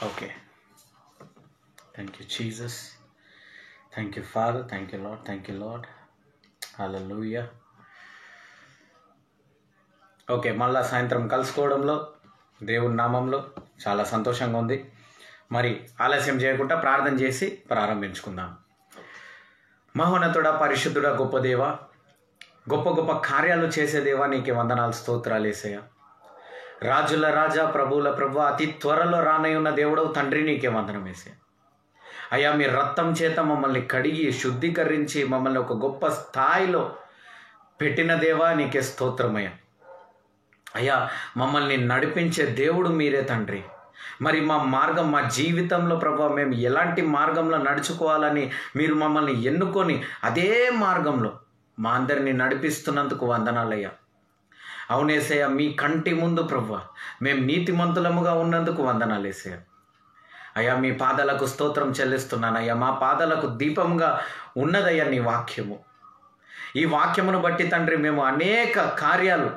Okay. Thank you, Jesus. Thank you, Father. Thank you, Lord. Thank you, Lord. Hallelujah. Okay, మళ్ళా సాయంత్రం కలుసుకోవడంలో దేవుని నామంలో చాలా సంతోషంగా ఉంది. మరి ఆలస్యం చేయకుండా ప్రార్థన చేసి ప్రారంభించుకుందాం. మహోన్నతుడా, పరిశుద్ధుడా, గొప్ప దేవ, గొప్ప గొప్ప కార్యాలు చేసే దేవా, నీకే వందనాలు, స్తోత్రాలు యేసయ్యా. రాజుల రాజా, ప్రభువుల ప్రభు, అతి త్వరలో రానయ్యున్న దేవుడవు తండ్రి, నీకే వందనం యేసయ్యా. అయ్యా, మీ రక్తం చేత మమ్మల్ని కడిగి శుద్ధీకరించి మమ్మల్ని ఒక గొప్ప స్థాయిలో పెట్టిన దేవా, నీకే స్తోత్రమయ్యా. అయ్యా, మమ్మల్ని నడిపించే దేవుడు మీరే తండ్రి. మరి మా మార్గం, మా జీవితంలో ప్రభు, మేము ఎలాంటి మార్గంలో నడుచుకోవాలని మీరు మమ్మల్ని ఎన్నుకొని అదే మార్గంలో మా అందరినీ నడిపిస్తున్నందుకు వందనాలయ్యా. అవునేసయ్యా, మీ కంటి ముందు ప్రభు మేము నీతిమంతులముగా ఉన్నందుకు వందనాలు యేసయ్యా. అయ్యా, మీ పాదాలకు స్తోత్రం చెల్లిస్తున్నాను. అయ్యా, మా పాదాలకు దీపంగా ఉన్నదయ్యా నీ వాక్యము. ఈ వాక్యమును బట్టి తండ్రి మేము అనేక కార్యాలు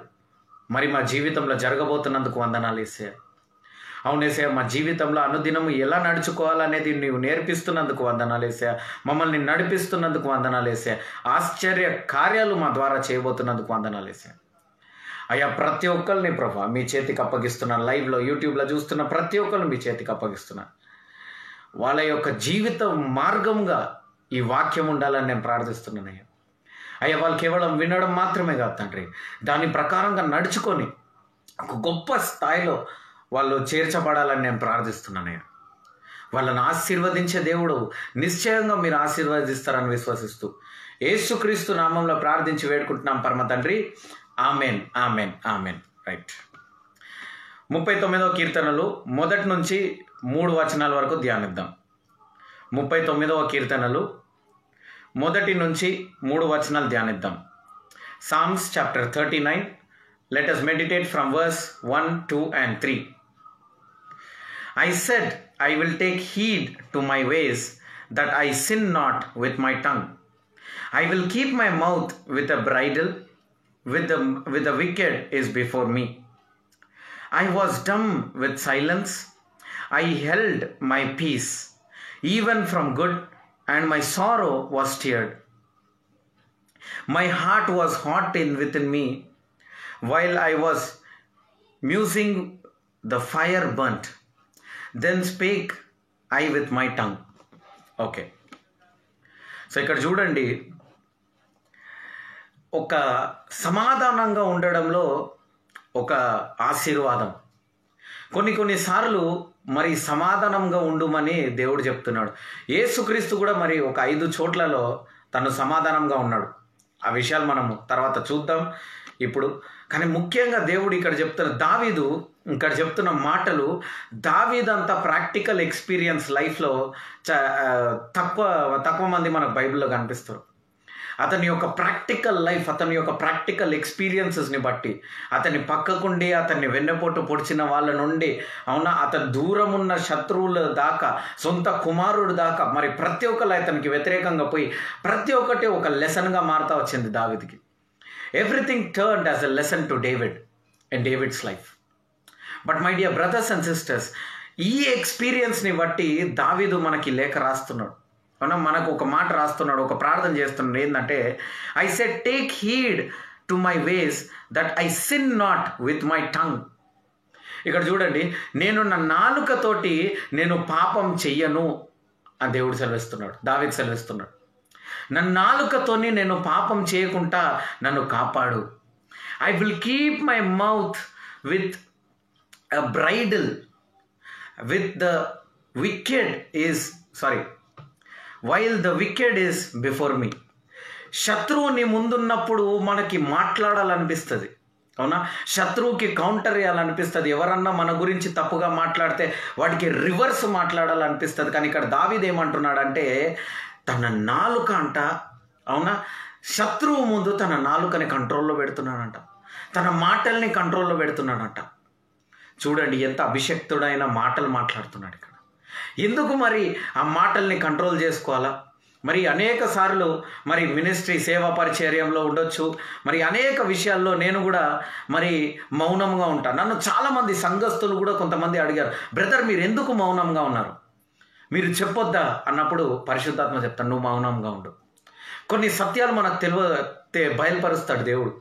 మరి మా జీవితంలో జరగబోతున్నందుకు వందనాలు యేసయ్యా. అవునేసయ్యా, మా జీవితంలో అనుదినము ఎలా నడుచుకోవాలనేది నీవు నేర్పిస్తున్నందుకు వందనాలు యేసయ్యా. మమ్మల్ని నడిపిస్తున్నందుకు వందనాలు యేసయ్యా. ఆశ్చర్య కార్యాలు మా ద్వారా చేయబోతున్నందుకు వందనాలు యేసయ్యా. అయ్యా, ప్రతి ఒక్కరిని ప్రభా మీ చేతికి అప్పగిస్తున్నాను. లైవ్లో యూట్యూబ్లో చూస్తున్న ప్రతి ఒక్కరిని మీ చేతికి అప్పగిస్తున్నాను. వాళ్ళ యొక్క జీవిత మార్గంగా ఈ వాక్యం ఉండాలని నేను ప్రార్థిస్తున్నాను అయ్యా. అయ్యా, వాళ్ళు కేవలం వినడం మాత్రమే కాదు తండ్రి, దాని ప్రకారంగా నడుచుకొని ఒక గొప్ప స్థాయిలో వాళ్ళు చేర్చబడాలని నేను ప్రార్థిస్తున్నానయ్యా. వాళ్ళని ఆశీర్వదించే దేవుడు నిశ్చయంగా మీరు ఆశీర్వదిస్తారని విశ్వసిస్తూ యేసుక్రీస్తు నామంలో ప్రార్థించి వేడుకుంటున్నాం పరమ తండ్రి. Amen, amen, amen. రైట్. 39వ కీర్తనలు 1 నుంచి 3 వచనాల వరకు ధ్యానిద్దాం. 39వ కీర్తనలు 1 నుంచి 3 వచనాలు ధ్యానిద్దాం. Psalms chapter 39. Let us meditate from verse 1, 2 and 3. I said, I will take heed to my ways, that I sin not with my tongue. I will keep my mouth with a bridle, with the wicked is before me. I was dumb with silence. I held my peace, even from good, and my sorrow was stirred. My heart was hot within me, while I was musing, the fire burnt. Then spake I with my tongue. Okay. So ఇక్కడ చూడండి, ఒక సమాధానంగా ఉండడంలో ఒక ఆశీర్వాదం. కొన్నిసార్లు మరి సమాధానంగా ఉండుమని దేవుడు చెప్తున్నాడు. యేసుక్రీస్తు కూడా మరి ఒక 5 చోట్లలో తను సమాధానంగా ఉన్నాడు. ఆ విషయాలు మనము తర్వాత చూద్దాం ఇప్పుడు. కానీ ముఖ్యంగా దేవుడు ఇక్కడ దావీదు ఇక్కడ చెప్తున్న మాటలు, దావీదంతా ప్రాక్టికల్ ఎక్స్పీరియన్స్ లైఫ్లో తక్కువ మంది మనకు బైబిల్లో కనిపిస్తారు. అతని యొక్క ప్రాక్టికల్ లైఫ్, అతని యొక్క ప్రాక్టికల్ ఎక్స్పీరియన్సెస్ని బట్టి, అతని పక్కకుండి అతన్ని వెన్నపోటు పొడిచిన వాళ్ళ నుండి, అవునా, అతని దూరం ఉన్న శత్రువుల దాకా, సొంత కుమారుడు దాకా, మరి ప్రతి ఒక్కరు అతనికి వ్యతిరేకంగా పోయి ప్రతి ఒక్కటి ఒక లెసన్గా మారుతూ వచ్చింది దావీదుకి. Everything turned as a lesson to David and David's life. But my dear brothers and sisters, ఈ ఎక్స్పీరియన్స్ని బట్టి దావీదు మనకి లేఖ రాస్తున్నాడు. మనకు ఒక మాట రాస్తున్నాడు, ఒక ప్రార్థన చేస్తున్నాడు. ఏంటంటే, I said take heed to my ways, that I sin not with my tongue. ఇక్కడ చూడండి, నేను నా నాలుకతోటి నేను పాపం చెయ్యను అని దేవుడు సెలవిస్తున్నాడు, దావీదు సెలవిస్తున్నాడు. నా నాలుకతోని నేను పాపం చేయకుండా నన్ను కాపాడు. I will keep my mouth with a bridle, with the wicked is while the wicked is before me. శత్రువు నీ ముందున్నప్పుడు మనకి మాట్లాడాలనిపిస్తుంది, అవునా? శత్రువుకి కౌంటర్ చేయాలనిపిస్తుంది. ఎవరన్నా మన గురించి తప్పుగా మాట్లాడితే వాడికి రివర్స్ మాట్లాడాలనిపిస్తుంది. కానీ ఇక్కడ దావీదు ఏమంటున్నాడంటే, తన నాలుక అంట, అవునా, శత్రువు ముందు తన నాలుకని కంట్రోల్లో పెడుతున్నాడంట, తన మాటల్ని కంట్రోల్లో పెడుతున్నాడంట. చూడండి ఎంత అభిషక్తుడైన మాటలు మాట్లాడుతున్నాడు ఇక్కడ. ఎందుకు మరి ఆ మాటల్ని కంట్రోల్ చేసుకోవాలా? మరి అనేక సార్లు మరి మినిస్ట్రీ సేవా పరిచర్యంలో ఉండొచ్చు, మరి అనేక విషయాల్లో నేను కూడా మరి మౌనంగా ఉంటాను. నన్ను చాలామంది సంఘస్థులు కూడా కొంతమంది అడిగారు, బ్రదర్ మీరు ఎందుకు మౌనంగా ఉన్నారు, మీరు చెప్పొద్దా అన్నప్పుడు పరిశుద్ధాత్మ చెప్తాను, నువ్వు మౌనంగా ఉండు. కొన్ని సత్యాలు మనకు బయలుపరుస్తాడు దేవుడు,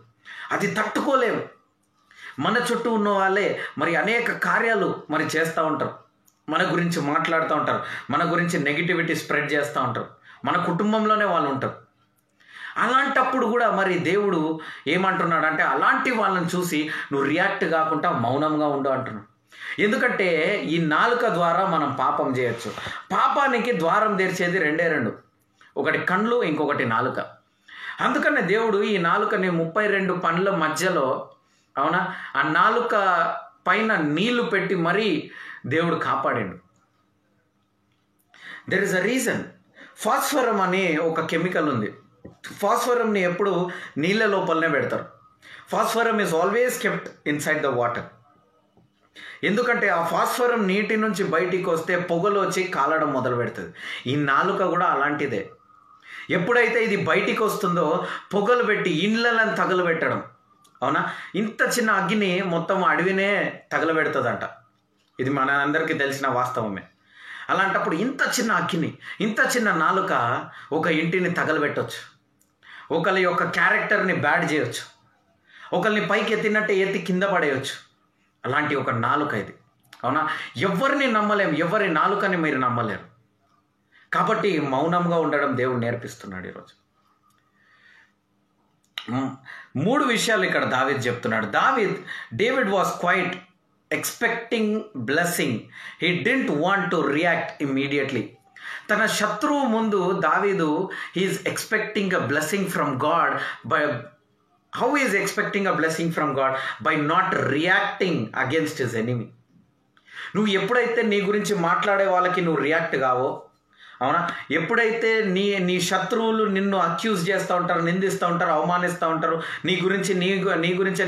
అది తట్టుకోలేము. మన చుట్టూ ఉన్న వాళ్ళే మరి అనేక కార్యాలు మరి చేస్తూ ఉంటారు, మన గురించి మాట్లాడుతూ ఉంటారు, మన గురించి నెగిటివిటీ స్ప్రెడ్ చేస్తూ ఉంటారు, మన కుటుంబంలోనే వాళ్ళు ఉంటారు. అలాంటప్పుడు కూడా మరి దేవుడు ఏమంటున్నాడు అంటే, అలాంటి వాళ్ళని చూసి నువ్వు రియాక్ట్ కాకుండా మౌనంగా ఉండు అంటున్నాడు. ఎందుకంటే ఈ నాలుక ద్వారా మనం పాపం చేయొచ్చు. పాపానికి ద్వారం తెరిచేది రెండు, ఒకటి కండ్లు, ఇంకొకటి నాలుక. అందుకనే దేవుడు ఈ నాలుకని 32 పండ్ల మధ్యలో, అవునా, ఆ నాలుక పైన నీళ్లు పెట్టి మరీ దేవుడు కాపాడాడు. There is a reason. Phosphorus అనే ఒక కెమికల్ ఉంది. ఫాస్ఫరంని ఎప్పుడు నీళ్ళ లోపలనే పెడతారు. Phosphorus is always kept inside the water. ఎందుకంటే ఆ ఫాస్ఫరం నీటి నుంచి బయటికి వస్తే పొగలు వచ్చి కాలడం మొదలు పెడుతుంది. ఈ నాలుక కూడా అలాంటిదే. ఎప్పుడైతే ఇది బయటికి వస్తుందో పొగలు పెట్టి ఇండ్లను తగలబెట్టడం, అవునా, ఇంత చిన్న అగ్గిని మొత్తం అడవినే తగలబెడుతుందంట. ఇది మన అందరికీ తెలిసిన వాస్తవమే. అలాంటప్పుడు ఇంత చిన్న అగ్గిని, ఇంత చిన్న నాలుక ఒక ఇంటిని తగలబెట్టవచ్చు, ఒకరి యొక్క క్యారెక్టర్ని బ్యాడ్ చేయొచ్చు, ఒకరిని పైకి ఎత్తినట్టే ఎత్తి కింద పడేయచ్చు. అలాంటి ఒక నాలుక ఇది, అవునా. ఎవరిని నమ్మలేం, ఎవరి నాలుకని మీరు నమ్మలేరు. కాబట్టి మౌనంగా ఉండడం దేవుడు నేర్పిస్తున్నాడు ఈరోజు. 3 విషయాలు ఇక్కడ దావీద్ చెప్తున్నాడు. David was quite expecting blessing. He didn't want to react immediately. తన శత్రువు ముందు దావీదు he is expecting a blessing from God. How is expecting a blessing from God? By not reacting against his enemy. నువ్వు ఎప్పుడైతే నీ గురించి మాట్లాడే వాళ్ళకి నువ్వు రియాక్ట్ కావో, అవునా, ఎప్పుడైతే నీ శత్రువులు నిన్ను అక్యూజ్ చేస్తూ ఉంటారు, నిందిస్తూ ఉంటారు, అవమానిస్తూ ఉంటారు, నీ గురించి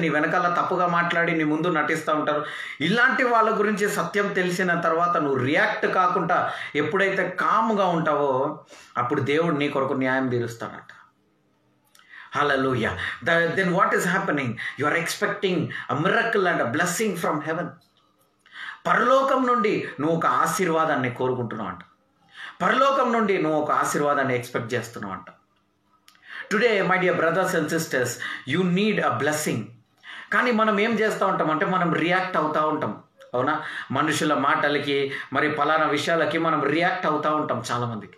నీ వెనకాల తప్పుగా మాట్లాడి నీ ముందు నటిస్తూ ఉంటారు, ఇలాంటి వాళ్ళ గురించి సత్యం తెలిసిన తర్వాత నువ్వు రియాక్ట్ కాకుండా ఎప్పుడైతే కామ్గా ఉంటావో అప్పుడు దేవుడు నీ కొరకు న్యాయం తీరుస్తాడట. హల్లెలూయా. Then what is happening? You are expecting a miracle and a blessing from heaven. పరలోకం నుండి నువ్వు ఒక ఆశీర్వాదాన్ని కోరుకుంటున్నావు అంట. పరలోకం నుండి నువ్వు ఒక ఆశీర్వాదాన్ని ఎక్స్పెక్ట్ చేస్తున్నావు అంట. Today my dear brothers and sisters, you need a blessing. కానీ మనం ఏం చేస్తూ ఉంటాం అంటే మనం రియాక్ట్ అవుతూ ఉంటాం, అవునా. మనుషుల మాటలకి మరి పలానా విషయాలకి మనం రియాక్ట్ అవుతూ ఉంటాం చాలామందికి.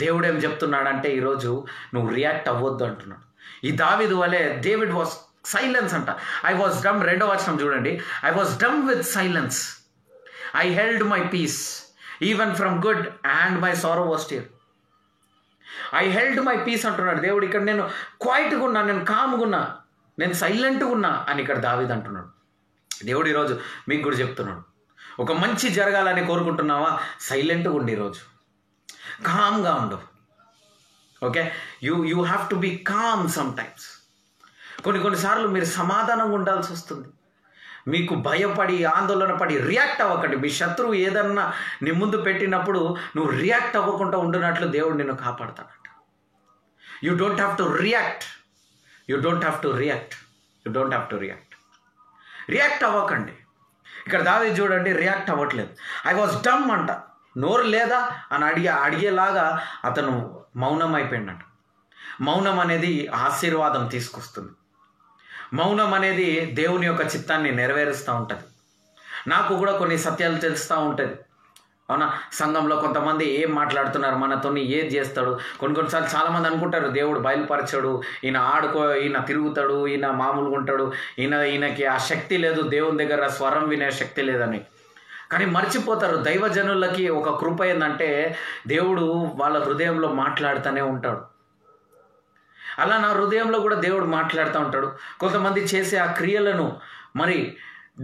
దేవుడు ఏం చెప్తున్నాడంటే ఈరోజు నువ్వు రియాక్ట్ అవ్వద్దు అంటున్నాడు. ఈ దావీదు వలె డేవిడ్ వాస్ సైలెన్స్ అంట. ఐ వాజ్ డమ్, 2వ వచనం చూడండి. I was dumb with silence, I held my peace even from good and my sorrow was tear. I held my peace అంటున్నాడు దేవుడు. ఇక్కడ నేను క్వైట్గా ఉన్నా, నేను కామ్గా ఉన్నా, నేను సైలెంట్గా ఉన్నా అని ఇక్కడ దావీదు అంటున్నాడు. దేవుడు ఈరోజు మీకు కూడా చెప్తున్నాడు, ఒక మంచి జరగాలని కోరుకుంటున్నావా, సైలెంట్గా ఉండి ఈరోజు కామ్గా ఉండు. Okay, you have to be calm sometimes. కొన్నిసార్లు మీరు సమాధానంగా ఉండాల్సి వస్తుంది. మీకు భయపడి ఆందోళన పడి రియాక్ట్ అవ్వకండి. మీ శత్రువు ఏదన్నా నీ ముందు పెట్టినప్పుడు నువ్వు రియాక్ట్ అవ్వకుండా ఉండినట్లు దేవుడు నిన్ను కాపాడతాడట. You don't have to react, you don't have to react, you don't have to react. React అవ్వకండి. ఇక్కడ దావీదు చూడండి, రియాక్ట్ అవ్వట్లేదు. ఐ వాజ్ డమ్ అంట, నోరు లేదా అని అడిగేలాగా అతను మౌనం అయిపోయిందంట. మౌనం అనేది ఆశీర్వాదం తీసుకొస్తుంది. మౌనం అనేది దేవుని యొక్క చిత్తాన్ని నెరవేరుస్తూ ఉంటుంది. నాకు కూడా కొన్ని సత్యాలు తెలుస్తూ ఉంటుంది, అవునా. సంఘంలో కొంతమంది ఏం మాట్లాడుతున్నారు, మనతో ఏది చేస్తాడు. కొన్నిసార్లు చాలామంది అనుకుంటారు దేవుడు బయలుపరచాడు, ఈయన తిరుగుతాడు, ఈయన మామూలుగా ఉంటాడు, ఈయనకి ఆ శక్తి లేదు, దేవుని దగ్గర స్వరం వినే శక్తి లేదని. కానీ మర్చిపోతారు, దైవజనులకి ఒక కృప ఏంటంటే దేవుడు వాళ్ళ హృదయంలో మాట్లాడుతూనే ఉంటాడు. అలా నా హృదయంలో కూడా దేవుడు మాట్లాడుతూ ఉంటాడు. కొంతమంది చేసే ఆ క్రియలను మరి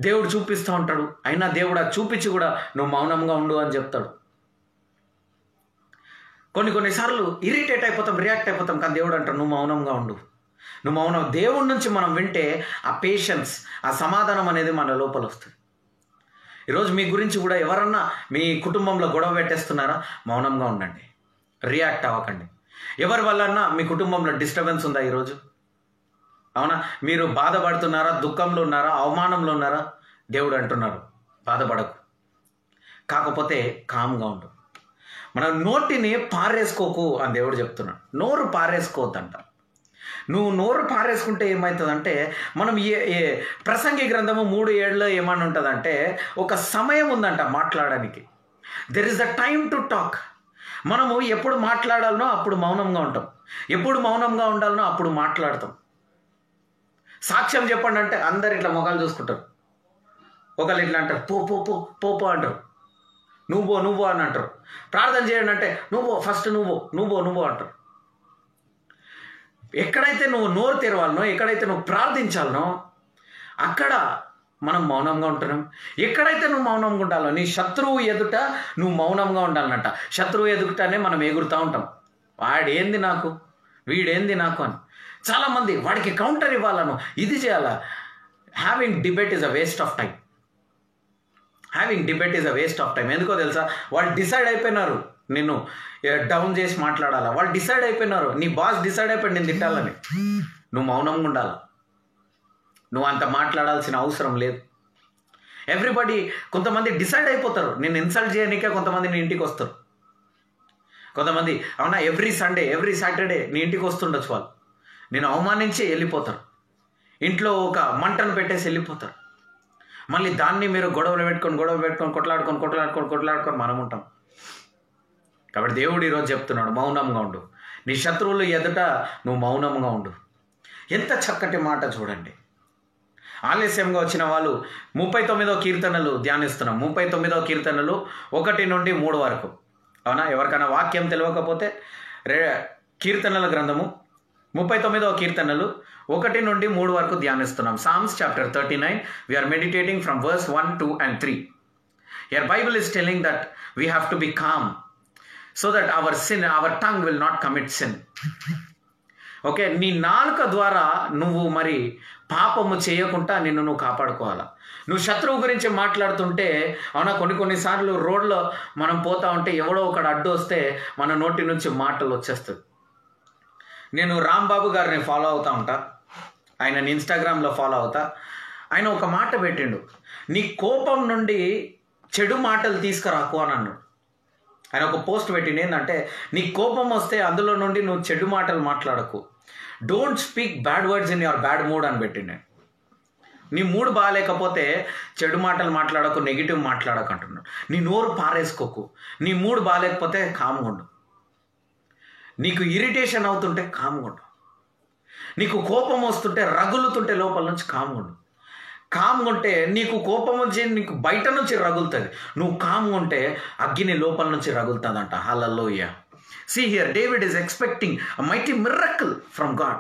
దేవుడు చూపిస్తూ ఉంటాడు. అయినా దేవుడు అది చూపించి కూడా నువ్వు మౌనంగా ఉండు అని చెప్తాడు. కొన్నిసార్లు ఇరిటేట్ అయిపోతాం, రియాక్ట్ అయిపోతాం. కానీ దేవుడు అంటాడు నువ్వు మౌనంగా ఉండు, నువ్వు మౌనం. దేవుడి నుంచి మనం వింటే ఆ పేషెన్స్, ఆ సమాధానం అనేది మన లోపల వస్తుంది. ఈరోజు మీ గురించి కూడా ఎవరన్నా మీ కుటుంబంలో గొడవ పెట్టేస్తున్నారా, మౌనంగా ఉండండి. రియాక్ట్ అవ్వకండి. ఎవరి వల్లన్నా మీ కుటుంబంలో డిస్టర్బెన్స్ ఉందా ఈరోజు? అవునా? మీరు బాధపడుతున్నారా, దుఃఖంలో ఉన్నారా, అవమానంలో ఉన్నారా? దేవుడు అంటున్నారు బాధపడకు, కాకపోతే కామ్గా ఉండు. మన నోటిని పారేసుకోకు అని దేవుడు చెప్తున్నాడు. నోరు పారేసుకోవద్దంట. నువ్వు నోరు పారేసుకుంటే ఏమవుతుందంటే, మనం ప్రసంగి గ్రంథము 3:7 ఏమని ఉంటుందంటే, ఒక సమయం ఉందంట మాట్లాడడానికి. There is the time to talk. మనము ఎప్పుడు మాట్లాడాలనో అప్పుడు మౌనంగా ఉంటాం, ఎప్పుడు మౌనంగా ఉండాలనో అప్పుడు మాట్లాడతాం. సాక్ష్యం చెప్పండి అంటే అందరు ఇట్లా మొఖాలు చూసుకుంటారు. ఒకళ్ళు ఇట్లా అంటారు, పో పో పో పో పో అంటారు, నువ్వు అని అంటారు. ప్రార్థన చేయండి అంటే ఫస్ట్ నువ్వు అంటారు. ఎక్కడైతే నువ్వు నోరు తెరవాలనో, ఎక్కడైతే నువ్వు ప్రార్థించాలనో అక్కడ మనం మౌనంగా ఉంటున్నాం. ఎక్కడైతే నువ్వు మౌనంగా ఉండాలో, నీ శత్రువు ఎదుట నువ్వు మౌనంగా ఉండాలన్నట. శత్రువు ఎదుటనే మనం ఎగురుతూ ఉంటాం, వాడేంది నాకు, వీడేంది నాకు అని. చాలామంది వాడికి కౌంటర్ ఇవ్వాలను, ఇది చేయాలా. Having debate is a waste of time. ఎందుకో తెలుసా? వాళ్ళు డిసైడ్ అయిపోయినారు నిన్ను డౌన్ చేసి మాట్లాడాలా. వాళ్ళు డిసైడ్ అయిపోయినారు, నీ బాస్ డిసైడ్ అయిపోయి నేను తిట్టాలని. నువ్వు మౌనంగా ఉండాలా. నువ్వు అంత మాట్లాడాల్సిన అవసరం లేదు. ఎవ్రీబడి, కొంతమంది డిసైడ్ అయిపోతారు నేను ఇన్సల్ట్ చేయడానికే. కొంతమంది నీ ఇంటికి వస్తారు. కొంతమంది అవునా ఎవ్రీ సండే ఎవ్రీ సాటర్డే నీ ఇంటికి వస్తుండొచ్చు. వాళ్ళు నేను అవమానించి వెళ్ళిపోతారు. ఇంట్లో ఒక మంటను పెట్టేసి వెళ్ళిపోతారు. మళ్ళీ దాన్ని మీరు గొడవలు పెట్టుకొని కొట్లాడుకొని మనం ఉంటాం. కాబట్టి దేవుడు ఈరోజు చెప్తున్నాడు, మౌనంగా ఉండు. నీ శత్రువులు ఎదుట నువ్వు మౌనంగా ఉండు. ఎంత చక్కటి మాట చూడండి. ఆలస్యంగా వచ్చిన వాళ్ళు 39వ కీర్తనలు ధ్యానిస్తున్నాం. 39వ కీర్తనలు 1 నుండి 3 వరకు. అవునా? ఎవరికైనా వాక్యం తెలియకపోతే కీర్తనల గ్రంథము 39వ కీర్తనలు 1 నుండి 3 వరకు ధ్యానిస్తున్నాం. Psalms chapter 39. We are meditating from verse 1, 2 and 3. Your Bible is telling that we have to be calm so that our tongue will not commit sin. Okay, నీ నాలుక ద్వారా నువ్వు మరి పాపము చేయకుండా నిన్ను నువ్వు కాపాడుకోవాలా. నువ్వు శత్రువు గురించి మాట్లాడుతుంటే, అవునా, కొన్నిసార్లు రోడ్లో మనం పోతా ఉంటే ఎవడో ఒకడు అడ్డు వస్తే మన నోటి నుంచి మాటలు వచ్చేస్తుంది. నేను రాంబాబు గారిని ఫాలో అవుతా ఉంటా, ఆయనని ఇన్స్టాగ్రామ్లో ఫాలో అవుతా. ఆయన ఒక మాట పెట్టిండు, నీ కోపం నుండి చెడు మాటలు తీసుకురాకు అని అన్నాడు. ఆయన ఒక పోస్ట్ పెట్టిండు, ఏంటంటే నీ కోపం వస్తే అందులో నుండి నువ్వు చెడు మాటలు మాట్లాడకు. Don't speak bad words in your bad mood అని పెట్టిండు. నీ మూడ్ బాగాలేకపోతే చెడు మాటలు మాట్లాడకు, నెగిటివ్ మాట్లాడకు అంటున్నాడు. నీ నోరు పారేసుకోకు. నీ మూడ్ బాగాలేకపోతే కామ్గా ఉండు. నీకు ఇరిటేషన్ అవుతుంటే కామ్గా ఉండు. నీకు కోపం వస్తుంటే రగులుతుంటే లోపల నుంచి కామ్గా ఉండు. కామ్గా ఉంటే నీకు కోపం వచ్చి నీకు బయట నుంచి రగులుతుంది. నువ్వు కామ్గా ఉంటే అగ్గిని లోపల నుంచి రగులుతుందంట. హల్లెలూయా. See here, David is expecting a mighty miracle from God.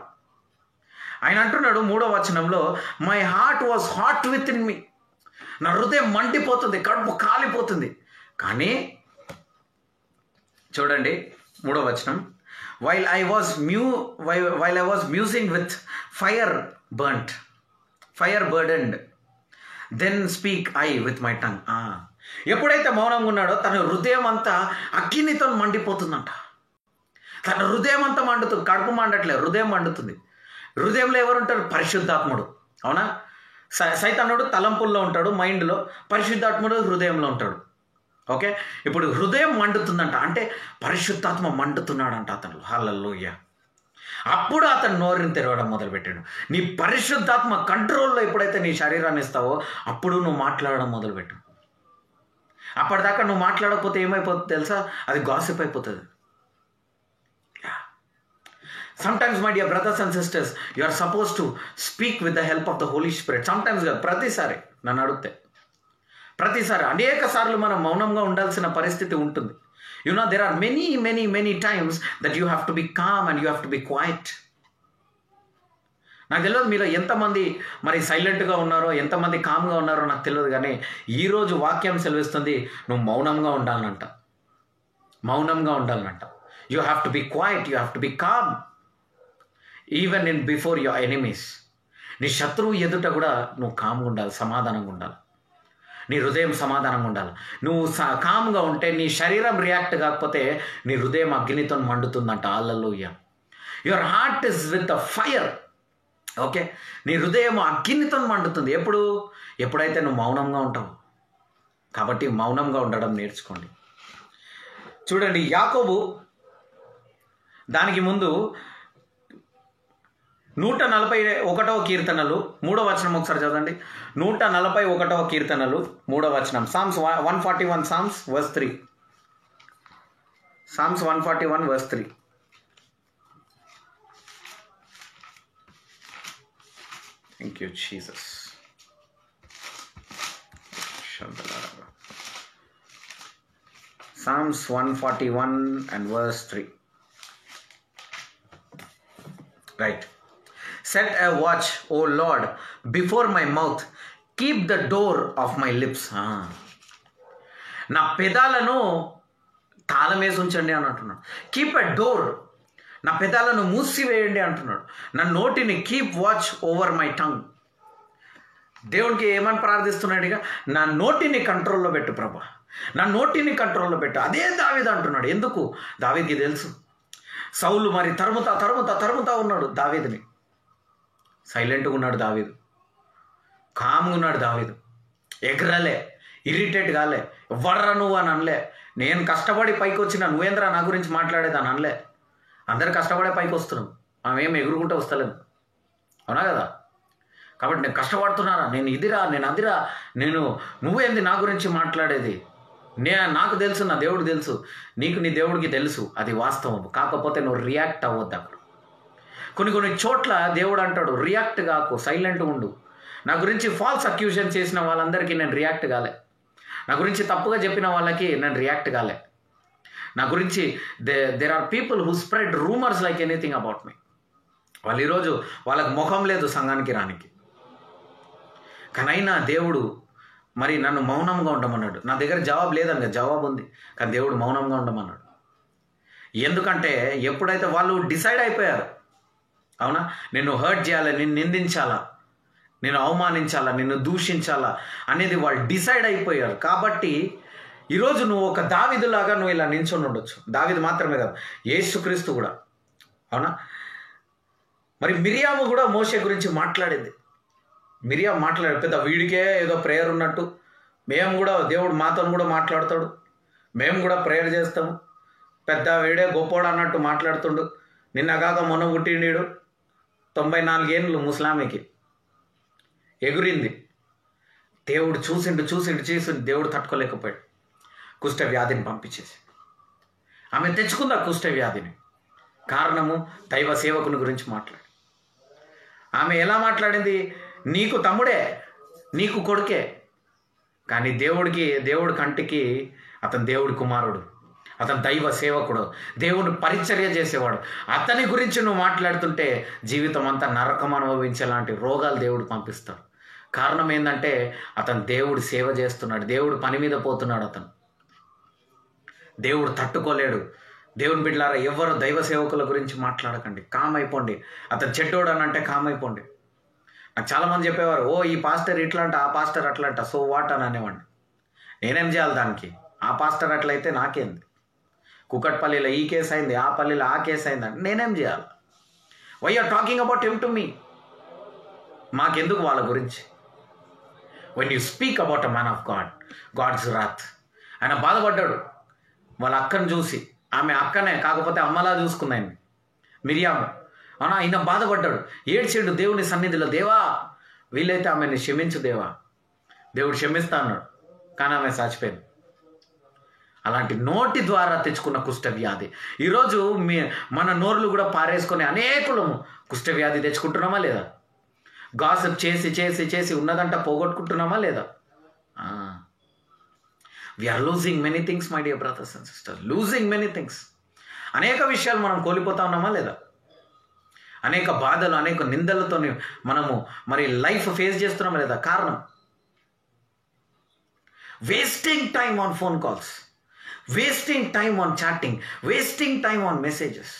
ఆయన అంటున్నాడు 3వ వచనంలో, my heart was hot with in me. నా హృదయం మండిపోతుంది, కడుపు కాలిపోతుంది. కానీ చూడండి 3వ వచనం, while I was musing with fire burdened, then speak I with my tongue. ఎప్పుడైతే మౌనంగా ఉన్నాడో తన హృదయం అంతా అగ్నితో మండిపోతుందంట. తన హృదయం అంతా మండుతుంది. కడుపు మండట్లేదు, హృదయం మండుతుంది. హృదయంలో ఎవరుంటారు? పరిశుద్ధాత్ముడు. అవునా? సైతానుడు తలంపుల్లో ఉంటాడు, మైండ్లో. పరిశుద్ధాత్ముడు హృదయంలో ఉంటాడు. ఓకే, ఇప్పుడు హృదయం మండుతుందంట, అంటే పరిశుద్ధాత్మ మండుతున్నాడంట అతను. హల్లెలూయా. అప్పుడు అతను నోరుని తెరవడం మొదలుపెట్టాడు. నీ పరిశుద్ధాత్మ కంట్రోల్లో ఎప్పుడైతే నీ శరీరాన్ని ఇస్తావో అప్పుడు నువ్వు మాట్లాడడం మొదలుపెట్టు. అప్పటిదాకా నువ్వు మాట్లాడకపోతే ఏమైపోతుంది తెలుసా? అది గాసిప్ అయిపోతుంది. Sometimes, my dear brothers and sisters, you are supposed to speak with the help of the Holy Spirit. Sometimes కాదు, ప్రతిసారి. నన్ను అడిగితే ప్రతిసారి అనేక సార్లు మనం మౌనంగా ఉండాల్సిన పరిస్థితి ఉంటుంది. there are many times that you have to be calm and you have to be quiet. నాకు తెలియదు మీలో ఎంతమంది మరి సైలెంట్గా ఉన్నారో, ఎంతమంది కామ్గా ఉన్నారో నాకు తెలియదు. కానీ ఈరోజు వాక్యం సెలవిస్తుంది, నువ్వు మౌనంగా ఉండాలనంట. You have to be quiet, you have to be calm even in before your enemies. నీ శత్రువు ఎదుట కూడా నువ్వు కామ్గా ఉండాలి, సమాధానంగా ఉండాలి. నీ హృదయం సమాధానంగా ఉండాలి. నువ్వు కామ్గా ఉంటే నీ శరీరం రియాక్ట్ కాకపోతే నీ హృదయం అగ్నితో మండుతుందంట. Hallelujah. Your heart is with the fire. Okay, నీ హృదయం అగ్నితో మండుతుంది. ఎప్పుడైతే నువ్వు మౌనంగా ఉంటావు. కాబట్టి మౌనంగా ఉండడం నేర్చుకోండి. చూడండి, యాకోబు దానికి ముందు 141వ కీర్తనలు 3వ వచనం ఒకసారి చదవండి. 141వ కీర్తనలు 3వ వచనం. Psalms 141, Psalms verse 3. Psalms 141 verse 3. Thank you Jesus. Psalms 141 and verse 3. Right. Set a watch, O Lord, before my mouth. Keep the door of my lips. నా పెదాలను తాళం వేసి ఉంచండి అని అంటున్నాడు. కీప్ ఎ డోర్, నా పెదాలను మూసివేయండి అంటున్నాడు. నా నోటిని keep watch over my tongue. దేవునికి ఏమని ప్రార్థిస్తున్నాడు? ఇక నా నోటిని కంట్రోల్లో పెట్టు ప్రభా, నా నోటిని కంట్రోల్లో పెట్టు. అదే దావీదు అంటున్నాడు. ఎందుకు? దావీదుకి తెలుసు సౌలు మరి తరుముతా ఉన్నాడు దావీదుని. సైలెంట్గా ఉన్నాడు దావీదు, కామ్గా ఉన్నాడు దావీదు. ఎగరలే, ఇరిటేట్ కాలే, ఎవర్రా నువ్వు అని అనలే. నేను కష్టపడి పైకి వచ్చిన, నువ్వేంద్రా నా గురించి మాట్లాడేదాన్ని అనలే. అందరు కష్టపడే పైకి వస్తున్నాం, మేమేం ఎగురుకుంటూ వస్తలేము. అవునా కదా? కాబట్టి నేను కష్టపడుతున్నారా, నేను ఇదిరా, నేను అదిరా, నువ్వేంది నా గురించి మాట్లాడేది? నాకు తెలుసు, నా దేవుడు తెలుసు, నీకు నీ దేవుడికి తెలుసు, అది వాస్తవం. కాకపోతే నువ్వు రియాక్ట్ అవ్వద్దు. అక్కడ కొన్ని చోట్ల దేవుడు అంటాడు, రియాక్ట్ కాకు, సైలెంట్గా ఉండు. నా గురించి ఫాల్స్ అక్యూజన్ చేసిన వాళ్ళందరికీ నేను రియాక్ట్ కాలే. నా గురించి తప్పుగా చెప్పిన వాళ్ళకి నేను రియాక్ట్ కాలే. నా గురించి there are people who spread rumours like anything about me. వాళ్ళు ఈరోజు వాళ్ళకి ముఖం లేదు సంఘానికి రానికి. కానైనా దేవుడు మరి నన్ను మౌనంగా ఉండమన్నాడు. నా దగ్గర జవాబు లేదనగా, జవాబు ఉంది, కానీ దేవుడు మౌనంగా ఉండమన్నాడు. ఎందుకంటే ఎప్పుడైతే వాళ్ళు డిసైడ్ అయిపోయారు, అవునా, నిన్ను హర్ట్ చేయాలా, నిన్ను నిందించాలా, నిన్ను అవమానించాలా, నిన్ను దూషించాలా అనేది వాళ్ళు డిసైడ్ అయిపోయారు. కాబట్టి ఈరోజు నువ్వు ఒక దావీదులాగా నువ్వు ఇలా నించొని ఉండొచ్చు. దావీదు మాత్రమే కాదు, యేసుక్రీస్తు కూడా. అవునా? మరి మిరియాము కూడా మోషే గురించి మాట్లాడింది. మిరియాము మాట్లాడాడు, పెద్ద వీడికే ఏదో ప్రేయర్ ఉన్నట్టు, మేము కూడా దేవుడు మాతో కూడా మాట్లాడతాడు, మేము కూడా ప్రేయర్ చేస్తాము, పెద్ద వీడే గొప్పోడు అన్నట్టు మాట్లాడుతుండు. నిన్నగాక మొన్న పుట్టిండీడు, 94 ఏళ్ళు ముస్లామీకి ఎగురింది. దేవుడు చూసిండు, దేవుడు తట్టుకోలేకపోయాడు. కుష్ఠ వ్యాధిని పంపించేసి ఆమె తెచ్చుకుందా కుష్ఠ వ్యాధిని. కారణము దైవ సేవకుని గురించి మాట్లాడి. ఆమె ఎలా మాట్లాడింది? నీకు తమ్ముడే, నీకు కొడుకే, కానీ దేవుడి కంటికి అతను దేవుడి కుమారుడు, అతను దైవ సేవకుడు, దేవుని పరిచర్య చేసేవాడు. అతని గురించి నువ్వు మాట్లాడుతుంటే జీవితం అంతా నరకం అనుభవించేలాంటి రోగాలు దేవుడు పంపిస్తాడు. కారణం ఏంటంటే అతను దేవుడు సేవ చేస్తున్నాడు, దేవుడు పని మీద పోతున్నాడు. అతను దేవుడు తట్టుకోలేడు. దేవుని బిడ్డలారా, ఎవరు దైవ సేవకుల గురించి మాట్లాడకండి, కామ్ అయిపోండి. అతను చెడ్డోడు అని అంటే కామ్ అయిపోండి. నాకు చాలామంది చెప్పేవారు, ఓ ఈ పాస్టర్ ఇట్లా అంట, ఆ పాస్టర్ అట్లా అంట, సో వాట్ అని అనేవాడిని. నేనేం చేయాలి దానికి? ఆ పాస్టర్ అట్లయితే నాకేంది? కుకట్పల్లిలో ఈ కేసు అయింది, ఆ పల్లిలో ఆ కేసు అయిందంటే నేనేం చేయాలి? Why are talking about him to me? మాకెందుకు వాళ్ళ గురించి? When you speak about a man of God's wrath. ఆయన బాధపడ్డాడు వాళ్ళ అక్కను చూసి. ఆమె అక్కనే, కాకపోతే అమ్మలా చూసుకుందాన్ని మిరియాము. అవునా? ఆయన బాధపడ్డాడు, ఏడ్చిండు దేవుని సన్నిధిలో, దేవా వీలైతే ఆమెను క్షమించు దేవా. దేవుడు క్షమిస్తా అన్నాడు, కానీ ఆమె చచ్చిపోయింది. అలాంటి నోటి ద్వారా తెచ్చుకున్న కుష్ఠవ్యాధి. ఈరోజు మన నోర్లు కూడా పారేసుకొని అనేకులము కుష్ఠవ్యాధి తెచ్చుకుంటున్నామా లేదా? గాసిప్ చేసి చేసి చేసి ఉన్నదంట పోగొట్టుకుంటున్నామా లేదా? We are losing many things, my dear brothers and sisters. Losing many things. అనేక విషయాలు మనం కోల్పోతా ఉన్నామా లేదా? అనేక బాధలు, అనేక నిందలతో మనము మరి లైఫ్ ఫేస్ చేస్తున్నామా లేదా? కారణం wasting time on phone calls, wasting time on chatting, wasting time on messages.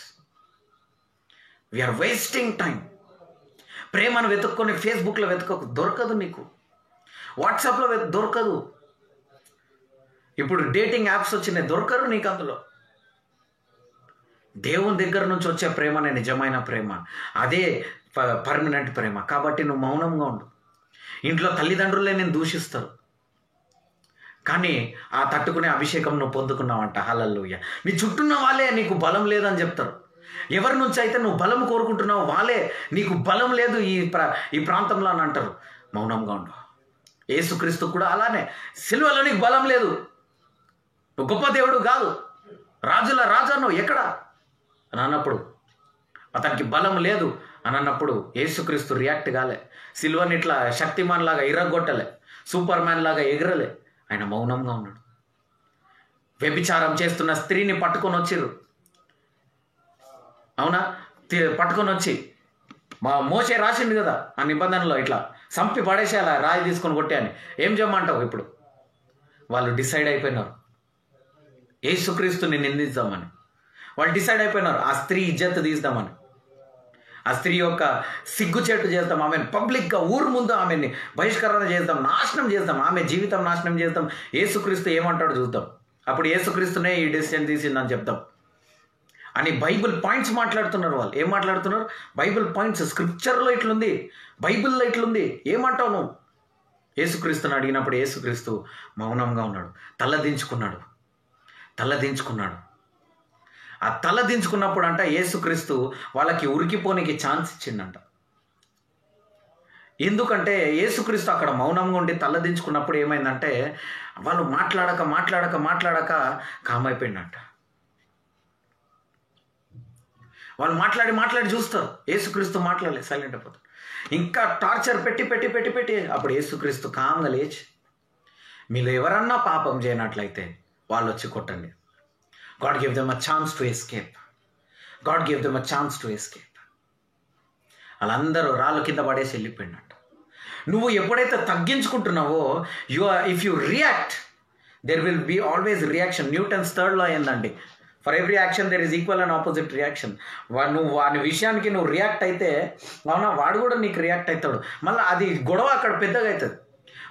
We are wasting time. ప్రేమను వెతుక్కొని ఫేస్బుక్లో వెతుక్కోకు, దొరకదు నీకు. వాట్సాప్లో దొరకదు. ఇప్పుడు డేటింగ్ యాప్స్ వచ్చినాయి, దొరకరు నీకు అందులో. దేవుని దగ్గర నుంచి వచ్చే ప్రేమనే నిజమైన ప్రేమ, అదే పర్మనెంట్ ప్రేమ. కాబట్టి నువ్వు మౌనంగా ఉండు. ఇంట్లో తల్లిదండ్రులే నేను దూషిస్తారు, కానీ ఆ తట్టుకునే అభిషేకం నువ్వు పొందుకున్నావంట. హల్లెలూయా. నీ చుట్టూన్న వాళ్ళే నీకు బలం లేదని చెప్తారు. ఎవరి నుంచి అయితే నువ్వు బలం కోరుకుంటున్నావు వాళ్ళే నీకు బలం లేదు ఈ ప్రాంతంలో అని అంటారు. మౌనంగా ఉండు. యేసుక్రీస్తు కూడా అలానే, సిలువలో నీకు బలం లేదు, నువ్వు గొప్ప దేవుడు కాదు, రాజుల రాజా నువ్వు ఎక్కడ అని అన్నప్పుడు, అతనికి బలం లేదు అని అన్నప్పుడు యేసుక్రీస్తు రియాక్ట్ కాలే. సిలువని ఇట్లా శక్తిమాన్ లాగా ఇరగొట్టలే, సూపర్ మ్యాన్ లాగా ఎగరలే. ఆయన మౌనంగా ఉన్నాడు. వ్యభిచారం చేస్తున్న స్త్రీని పట్టుకొని వచ్చిర్రు, అవునా, పట్టుకొని వచ్చి మోసే రాసింది కదా ఆ నిబంధనలో, ఇట్లా సంపి పడేసేయాల, రాయి తీసుకొని కొట్టే అని. ఏం చేయమంటావు? ఇప్పుడు వాళ్ళు డిసైడ్ అయిపోయినారు యేసుక్రీస్తుని నిందిద్దామని. వాళ్ళు డిసైడ్ అయిపోయినారు ఆ స్త్రీ ఇజ్జత్ తీద్దామని, ఆ స్త్రీ యొక్క సిగ్గుచేటు చేద్దాం, ఆమెను పబ్లిక్గా ఊరు ముందు ఆమెని బహిష్కరణ చేద్దాం, నాశనం చేద్దాం, ఆమె జీవితం నాశనం చేద్దాం. యేసుక్రీస్తు ఏమంటాడు చూద్దాం, అప్పుడు యేసుక్రీస్తునే ఈ డెసిషన్ తీసిందని చెప్దాం అని బైబిల్ పాయింట్స్ మాట్లాడుతున్నారు. వాళ్ళు ఏం మాట్లాడుతున్నారు? బైబిల్ పాయింట్స్, స్క్రిప్చర్లో ఇట్లుంది, బైబిల్లో ఇట్లుంది, ఏమంటావు నువ్వు? యేసుక్రీస్తుని అడిగినప్పుడు యేసుక్రీస్తు మౌనంగా ఉన్నాడు, తలదించుకున్నాడు. ఆ తలదించుకున్నప్పుడు అంట యేసుక్రీస్తు వాళ్ళకి ఉరికిపోనికి ఛాన్స్ ఇచ్చిండంట. ఎందుకంటే యేసుక్రీస్తు అక్కడ మౌనంగా ఉండి తలదించుకున్నప్పుడు ఏమైందంటే వాళ్ళు మాట్లాడక కామైపోయిందంట. వాళ్ళు మాట్లాడి చూస్తారు, యేసుక్రీస్తు మాట్లాడలేదు, సైలెంట్ అయిపోతారు. ఇంకా టార్చర్ పెట్టి అప్పుడు యేసుక్రీస్తు కామ్గా లేచి, మీరు ఎవరన్నా పాపం చేయనట్లయితే వాళ్ళు వచ్చి కొట్టండి. God give them a chance to escape. వాళ్ళందరూ రాళ్ళు కింద పడేసి వెళ్ళిపోయినట్టు. నువ్వు ఎప్పుడైతే తగ్గించుకుంటున్నావో if you react there will be always reaction. Newton's third law ఏందండి, for every action there is equal and opposite reaction. నువ్వు వాని విషయానికి నువ్వు రియాక్ట్ అయితే అవునా, వాడు కూడా నీకు రియాక్ట్ అవుతాడు. మళ్ళీ అది గొడవ అక్కడ పెద్దగా అవుతుంది.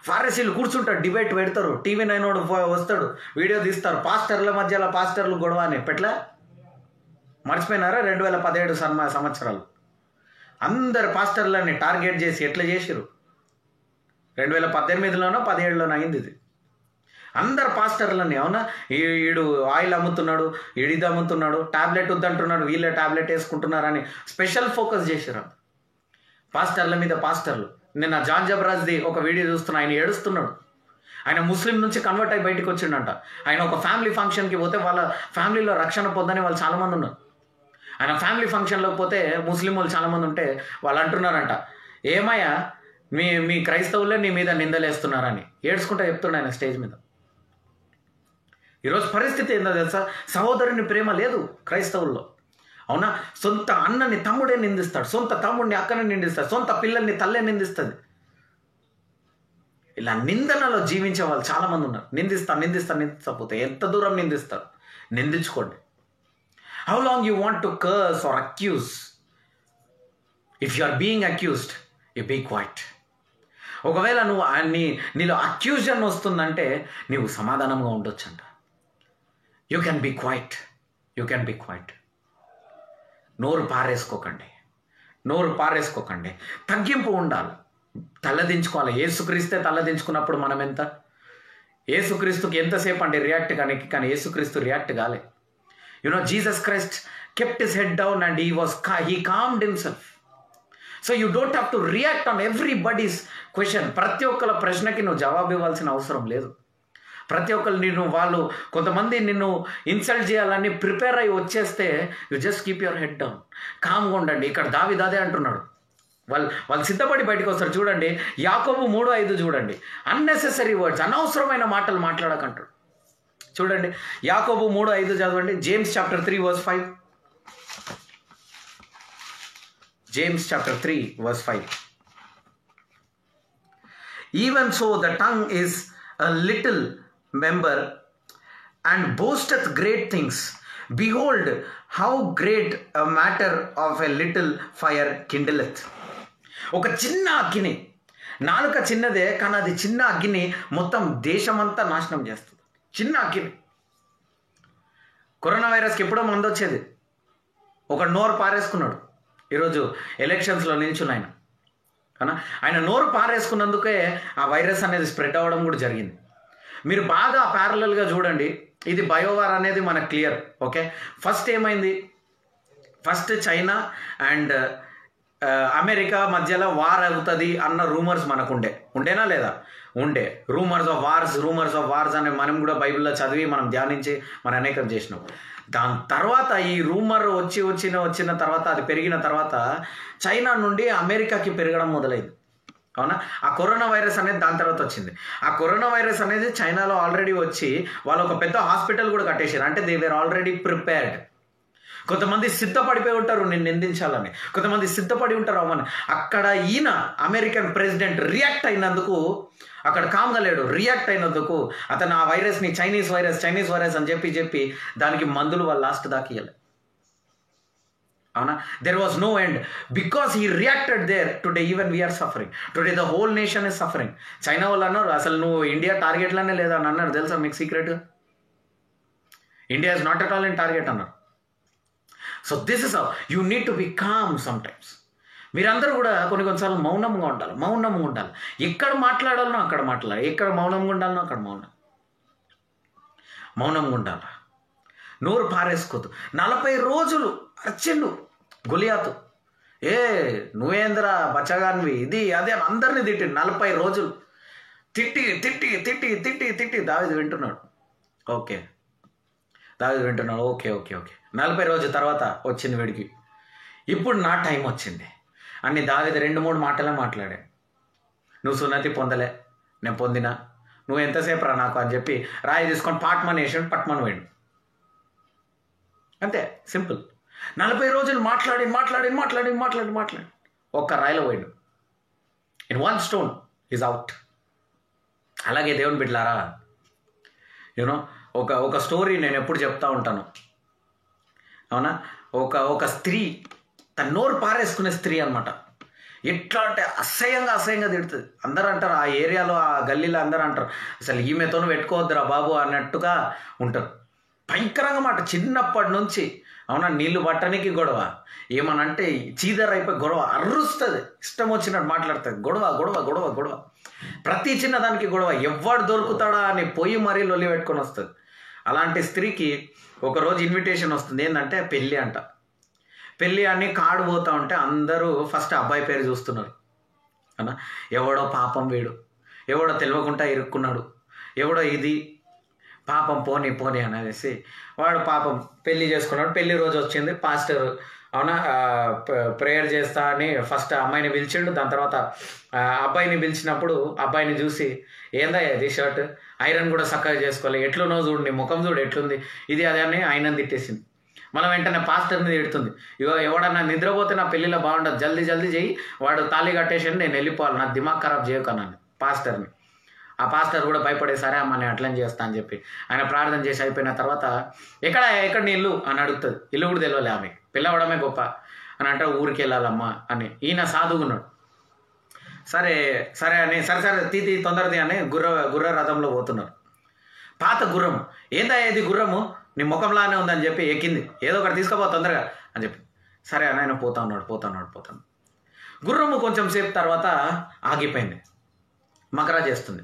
ఫారెసీలు కూర్చుంటారు, డిబేట్ పెడతారు, టీవీ 9 వస్తాడు, వీడియో తీస్తారు, పాస్టర్ల మధ్యలో పాస్టర్లు గొడవ అని పెట్లా మర్చిపోయినారా? 2017 సంవత్సరాలు అందరు పాస్టర్లని టార్గెట్ చేసి ఎట్లా చేసిరు? 2018లోనో 17లోనో అయింది ఇది. అందరు పాస్టర్లని, అవునా, ఈడు ఆయిల్ అమ్ముతున్నాడు, ఇది అమ్ముతున్నాడు, టాబ్లెట్ వద్దంటున్నాడు, వీళ్ళే టాబ్లెట్ వేసుకుంటున్నారని స్పెషల్ ఫోకస్ చేసిరు పాస్టర్ల మీద. పాస్టర్లు నిన్న జాన్ జబరాజ్ది ఒక వీడియో చూస్తున్నా, ఆయన ఏడుస్తున్నాడు. ఆయన ముస్లిం నుంచి కన్వర్ట్ అయ్యి బయటకు వచ్చిండంట. ఆయన ఒక ఫ్యామిలీ ఫంక్షన్కి పోతే వాళ్ళ ఫ్యామిలీలో రక్షణ పొందని వాళ్ళు చాలామంది ఉన్నారు. ఆయన ఫ్యామిలీ ఫంక్షన్లోకి పోతే ముస్లిం వాళ్ళు చాలామంది ఉంటే వాళ్ళు అంటున్నారంట, ఏమయ్యా మీ క్రైస్తవులే నీ మీద నిందలేస్తున్నారని ఏడ్చుకుంటా చెప్తుండే ఆయన స్టేజ్ మీద. ఈరోజు పరిస్థితి ఏందో తెలుసా? సహోదరుని ప్రేమ లేదు క్రైస్తవుల్లో, అవునా. సొంత అన్నని తమ్ముడే నిందిస్తాడు, సొంత తమ్ముడిని అక్కని నిందిస్తాడు, సొంత పిల్లల్ని తల్లే నిందిస్తుంది. ఇలా నిందనలో జీవించే వాళ్ళు చాలామంది ఉన్నారు. నిందిస్తపోతే ఎంత దూరం నిందిస్తారు? నిందించుకోండి. How long you want to curse or accuse? If you are being accused, you be quiet. ఒకవేళ నీలో అక్యూజన్ వస్తుందంటే నీవు సమాధానంగా ఉండొచ్చంట. You can be quiet. నోరు పారేసుకోకండి. తగ్గింపు ఉండాలి, తలదించుకోవాలి. యేసుక్రీస్తే తలదించుకున్నప్పుడు మనం ఎంత? యేసుక్రీస్తుకి ఎంతసేపు అంటే రియాక్ట్ కానీ యేసుక్రీస్తు రియాక్ట్ కాలే. Jesus Christ kept his head down and he calmed himself. So you don't have to react on everybody's question. ప్రతి ఒక్కల ప్రశ్నకి నువ్వు జవాబు ఇవ్వాల్సిన అవసరం లేదు. ప్రతి ఒక్కరు వాళ్ళు కొంతమంది నిన్ను ఇన్సల్ట్ చేయాలని ప్రిపేర్ అయ్యి వచ్చేస్తే you just keep your head down, కామ్గా ఉండండి. ఇక్కడ దావీదే అంటున్నాడు, వాళ్ళు సిద్ధపడి బయటకు వస్తారు. చూడండి యాకోబు 3:5 చూడండి. అన్నెసెసరీ వర్డ్స్, అనవసరమైన మాటలు మాట్లాడకంటాడు. చూడండి యాకోబు 3:5 చదవండి. James chapter 3 verse 5. James chapter 3 verse 5. Even so the tongue is a little member and boasteth great things. Behold how great a matter of a little fire kindleth. ఒక చిన్న అగ్ని, నాలుక చిన్నదే కానీ అది చిన్న అగ్ని మొత్తం దేశమంతా నాశనం చేస్తుంది. చిన్న అగ్గిని. కరోనా వైరస్కి ఎప్పుడో మందు వచ్చేది, ఒక నోరు పారేసుకున్నాడు. ఈరోజు ఎలక్షన్స్లో నిల్చున్న ఆయన నోరు పారేసుకున్నందుకే ఆ వైరస్ అనేది స్ప్రెడ్ అవ్వడం కూడా జరిగింది. మీరు బాగా ప్యారలల్గా చూడండి, ఇది బయోవార్ అనేది మనకు క్లియర్. ఓకే, ఫస్ట్ ఏమైంది? ఫస్ట్ చైనా అండ్ అమెరికా మధ్యలో వార్ అవుతుంది అన్న రూమర్స్ మనకు ఉండేనా లేదా? రూమర్స్ ఆఫ్ వార్స్ అనే మనం కూడా బైబిల్లో చదివి మనం ధ్యానించి మనం అనేకం చేసినాం. దాని తర్వాత ఈ రూమర్ వచ్చిన తర్వాత, అది పెరిగిన తర్వాత చైనా నుండి అమెరికాకి పెరగడం మొదలైంది. అవునా? ఆ కరోనా వైరస్ అనేది దాని తర్వాత వచ్చింది. ఆ కరోనా వైరస్ అనేది చైనాలో ఆల్రెడీ వచ్చి వాళ్ళు ఒక పెద్ద హాస్పిటల్ కూడా కట్టేశారు. అంటే దే వేర్ ఆల్రెడీ ప్రిపేర్డ్. కొంతమంది సిద్ధపడిపోయి ఉంటారు నిన్ను నిందించాలని, కొంతమంది సిద్ధపడి ఉంటారు అవ్వని. అక్కడ ఈయన అమెరికన్ ప్రెసిడెంట్ రియాక్ట్ అయినందుకు అక్కడ కామ్గా లేడు. రియాక్ట్ అయినందుకు అతను ఆ వైరస్ని చైనీస్ వైరస్ అని చెప్పి దానికి మందులు వాళ్ళు లాస్ట్ దాకా ఇవ్వలేదు. అవునా? There was no end because he reacted there. Today even we are suffering. Today the whole nation is suffering. China వాళ్ళు అన్నారు అసలు నువ్వు ఇండియా టార్గెట్లోనే లేదా అని అన్నారు. తెలుసా మీకు సీక్రెట్గా? India is not at all in target అన్నారు. So this is how you need to be calm sometimes. మీరందరూ కూడా కొన్నిసార్లు మౌనంగా ఉండాలి. ఎక్కడ మాట్లాడాలనో అక్కడ మాట్లాడాలి, ఎక్కడ మౌనంగా ఉండాలనో అక్కడ మౌనంగా ఉండాలి. నోరు పారేసుకోవద్దు. 40 రోజులు అర్చిండు గొలియాతు. నువ్వేంద్రా బచ్చగాన్వి, ఇది అదే అందరినీ తిట్టి 40 రోజులు తిట్టి దావీదు వింటున్నాడు. ఓకే 40 రోజుల తర్వాత వచ్చింది వీడికి, ఇప్పుడు నా టైం వచ్చింది అని దావీదు 2-3 మాటలే మాట్లాడాడు. నువ్వు సున్నతి పొందలే, నేను పొందినా, నువ్వు ఎంతసేపు రా నాకు అని చెప్పి రాయి తీసుకొని పట్మని వేడు. అంతే, సింపుల్. 40 రోజులు మాట్లాడి ఒక్క రాయిలో పోయాడు. In 1 stone is out. అలాగే దేవుని బిడ్డలారా, యూనో ఒక స్టోరీ నేను ఎప్పుడు చెప్తా ఉంటాను. అవునా? ఒక స్త్రీ, తన నోరు పారేసుకునే స్త్రీ అనమాట. ఎట్లా అంటే అసహ్యంగా తిడుతుంది. అందరూ అంటారు, ఆ ఏరియాలో ఆ గల్లీలో అందరూ అంటారు అసలు ఈమెతోనూ పెట్టుకోవద్దురా బాబు అన్నట్టుగా ఉంటారు. భయంకరంగా మాట. చిన్నప్పటి నుంచి అవునా, నీళ్లు పట్టడానికి గొడవ, ఏమనంటే చీదర్ అయిపోయి గొడవ, అర్రుస్తుంది, ఇష్టం వచ్చినట్టు మాట్లాడుతుంది. గొడవ ప్రతి చిన్నదానికి గొడవ. ఎవడు దొరుకుతాడా అని పోయి మరీ లొల్లి పెట్టుకొని వస్తుంది. అలాంటి స్త్రీకి ఒకరోజు ఇన్విటేషన్ వస్తుంది. ఏంటంటే పెళ్ళి అని కార్డు పోతా ఉంటే అందరూ ఫస్ట్ అబ్బాయి పేరు చూస్తున్నారు. అన్నా ఎవడో పాపం వీడు, ఎవడో తెలియకుండా ఇరుక్కున్నాడు, ఎవడో ఇది పాపం పోనీ అనేసి వాడు పాపం పెళ్ళి చేసుకున్నాడు. పెళ్లి రోజు వచ్చింది. పాస్టర్ అవునా ప్రేయర్ చేస్తా అని ఫస్ట్ అమ్మాయిని పిలిచిండు. దాని తర్వాత అబ్బాయిని పిలిచినప్పుడు అబ్బాయిని చూసి, ఏందా ఇది షర్ట్ ఐరన్ కూడా చక్కగా చేసుకోవాలి, ఎట్లునో చూడు, నీ ముఖం చూడు ఎట్లుంది, ఇది అదే అని ఆయనని తిట్టేసింది. మనం వెంటనే పాస్టర్ని తిడుతుంది. ఎవడన్నా నిద్రపోతే నా పెళ్ళిలో బాగుండదు, జల్దీ చెయ్యి, వాడు తాళి కట్టేసి నేను వెళ్ళిపోవాలి, నా దిమాగ్ ఖరాబ్ చేయకన్నాను పాస్టర్ని. ఆ పాస్టర్ కూడా భయపడే, సరే అమ్మ నేను అట్లని చేస్తా అని చెప్పి ఆయన ప్రార్థన చేసి అయిపోయిన తర్వాత ఎక్కడ నీ ఇల్లు అని అడుగుతుంది. ఇల్లు కూడా తెలియలే ఆమె, పిల్లవడమే గొప్ప అని అంటే ఊరికి వెళ్ళాలమ్మా అని. ఈయన సాధుగున్నాడు. సరే అని సరే తీతి తొందరది అని గుర్ర రథంలో పోతున్నారు. పాత గుర్రం, ఏందా ఏది గుర్రము నీ ముఖంలానే ఉందని చెప్పి ఎక్కింది. ఏదో ఒకటి తీసుకుపో తొందరగా అని చెప్పి, సరే అని ఆయన పోతా ఉన్నాడు. గుర్రము కొంచెం సేపు తర్వాత ఆగిపోయింది. మకరా చేస్తుంది.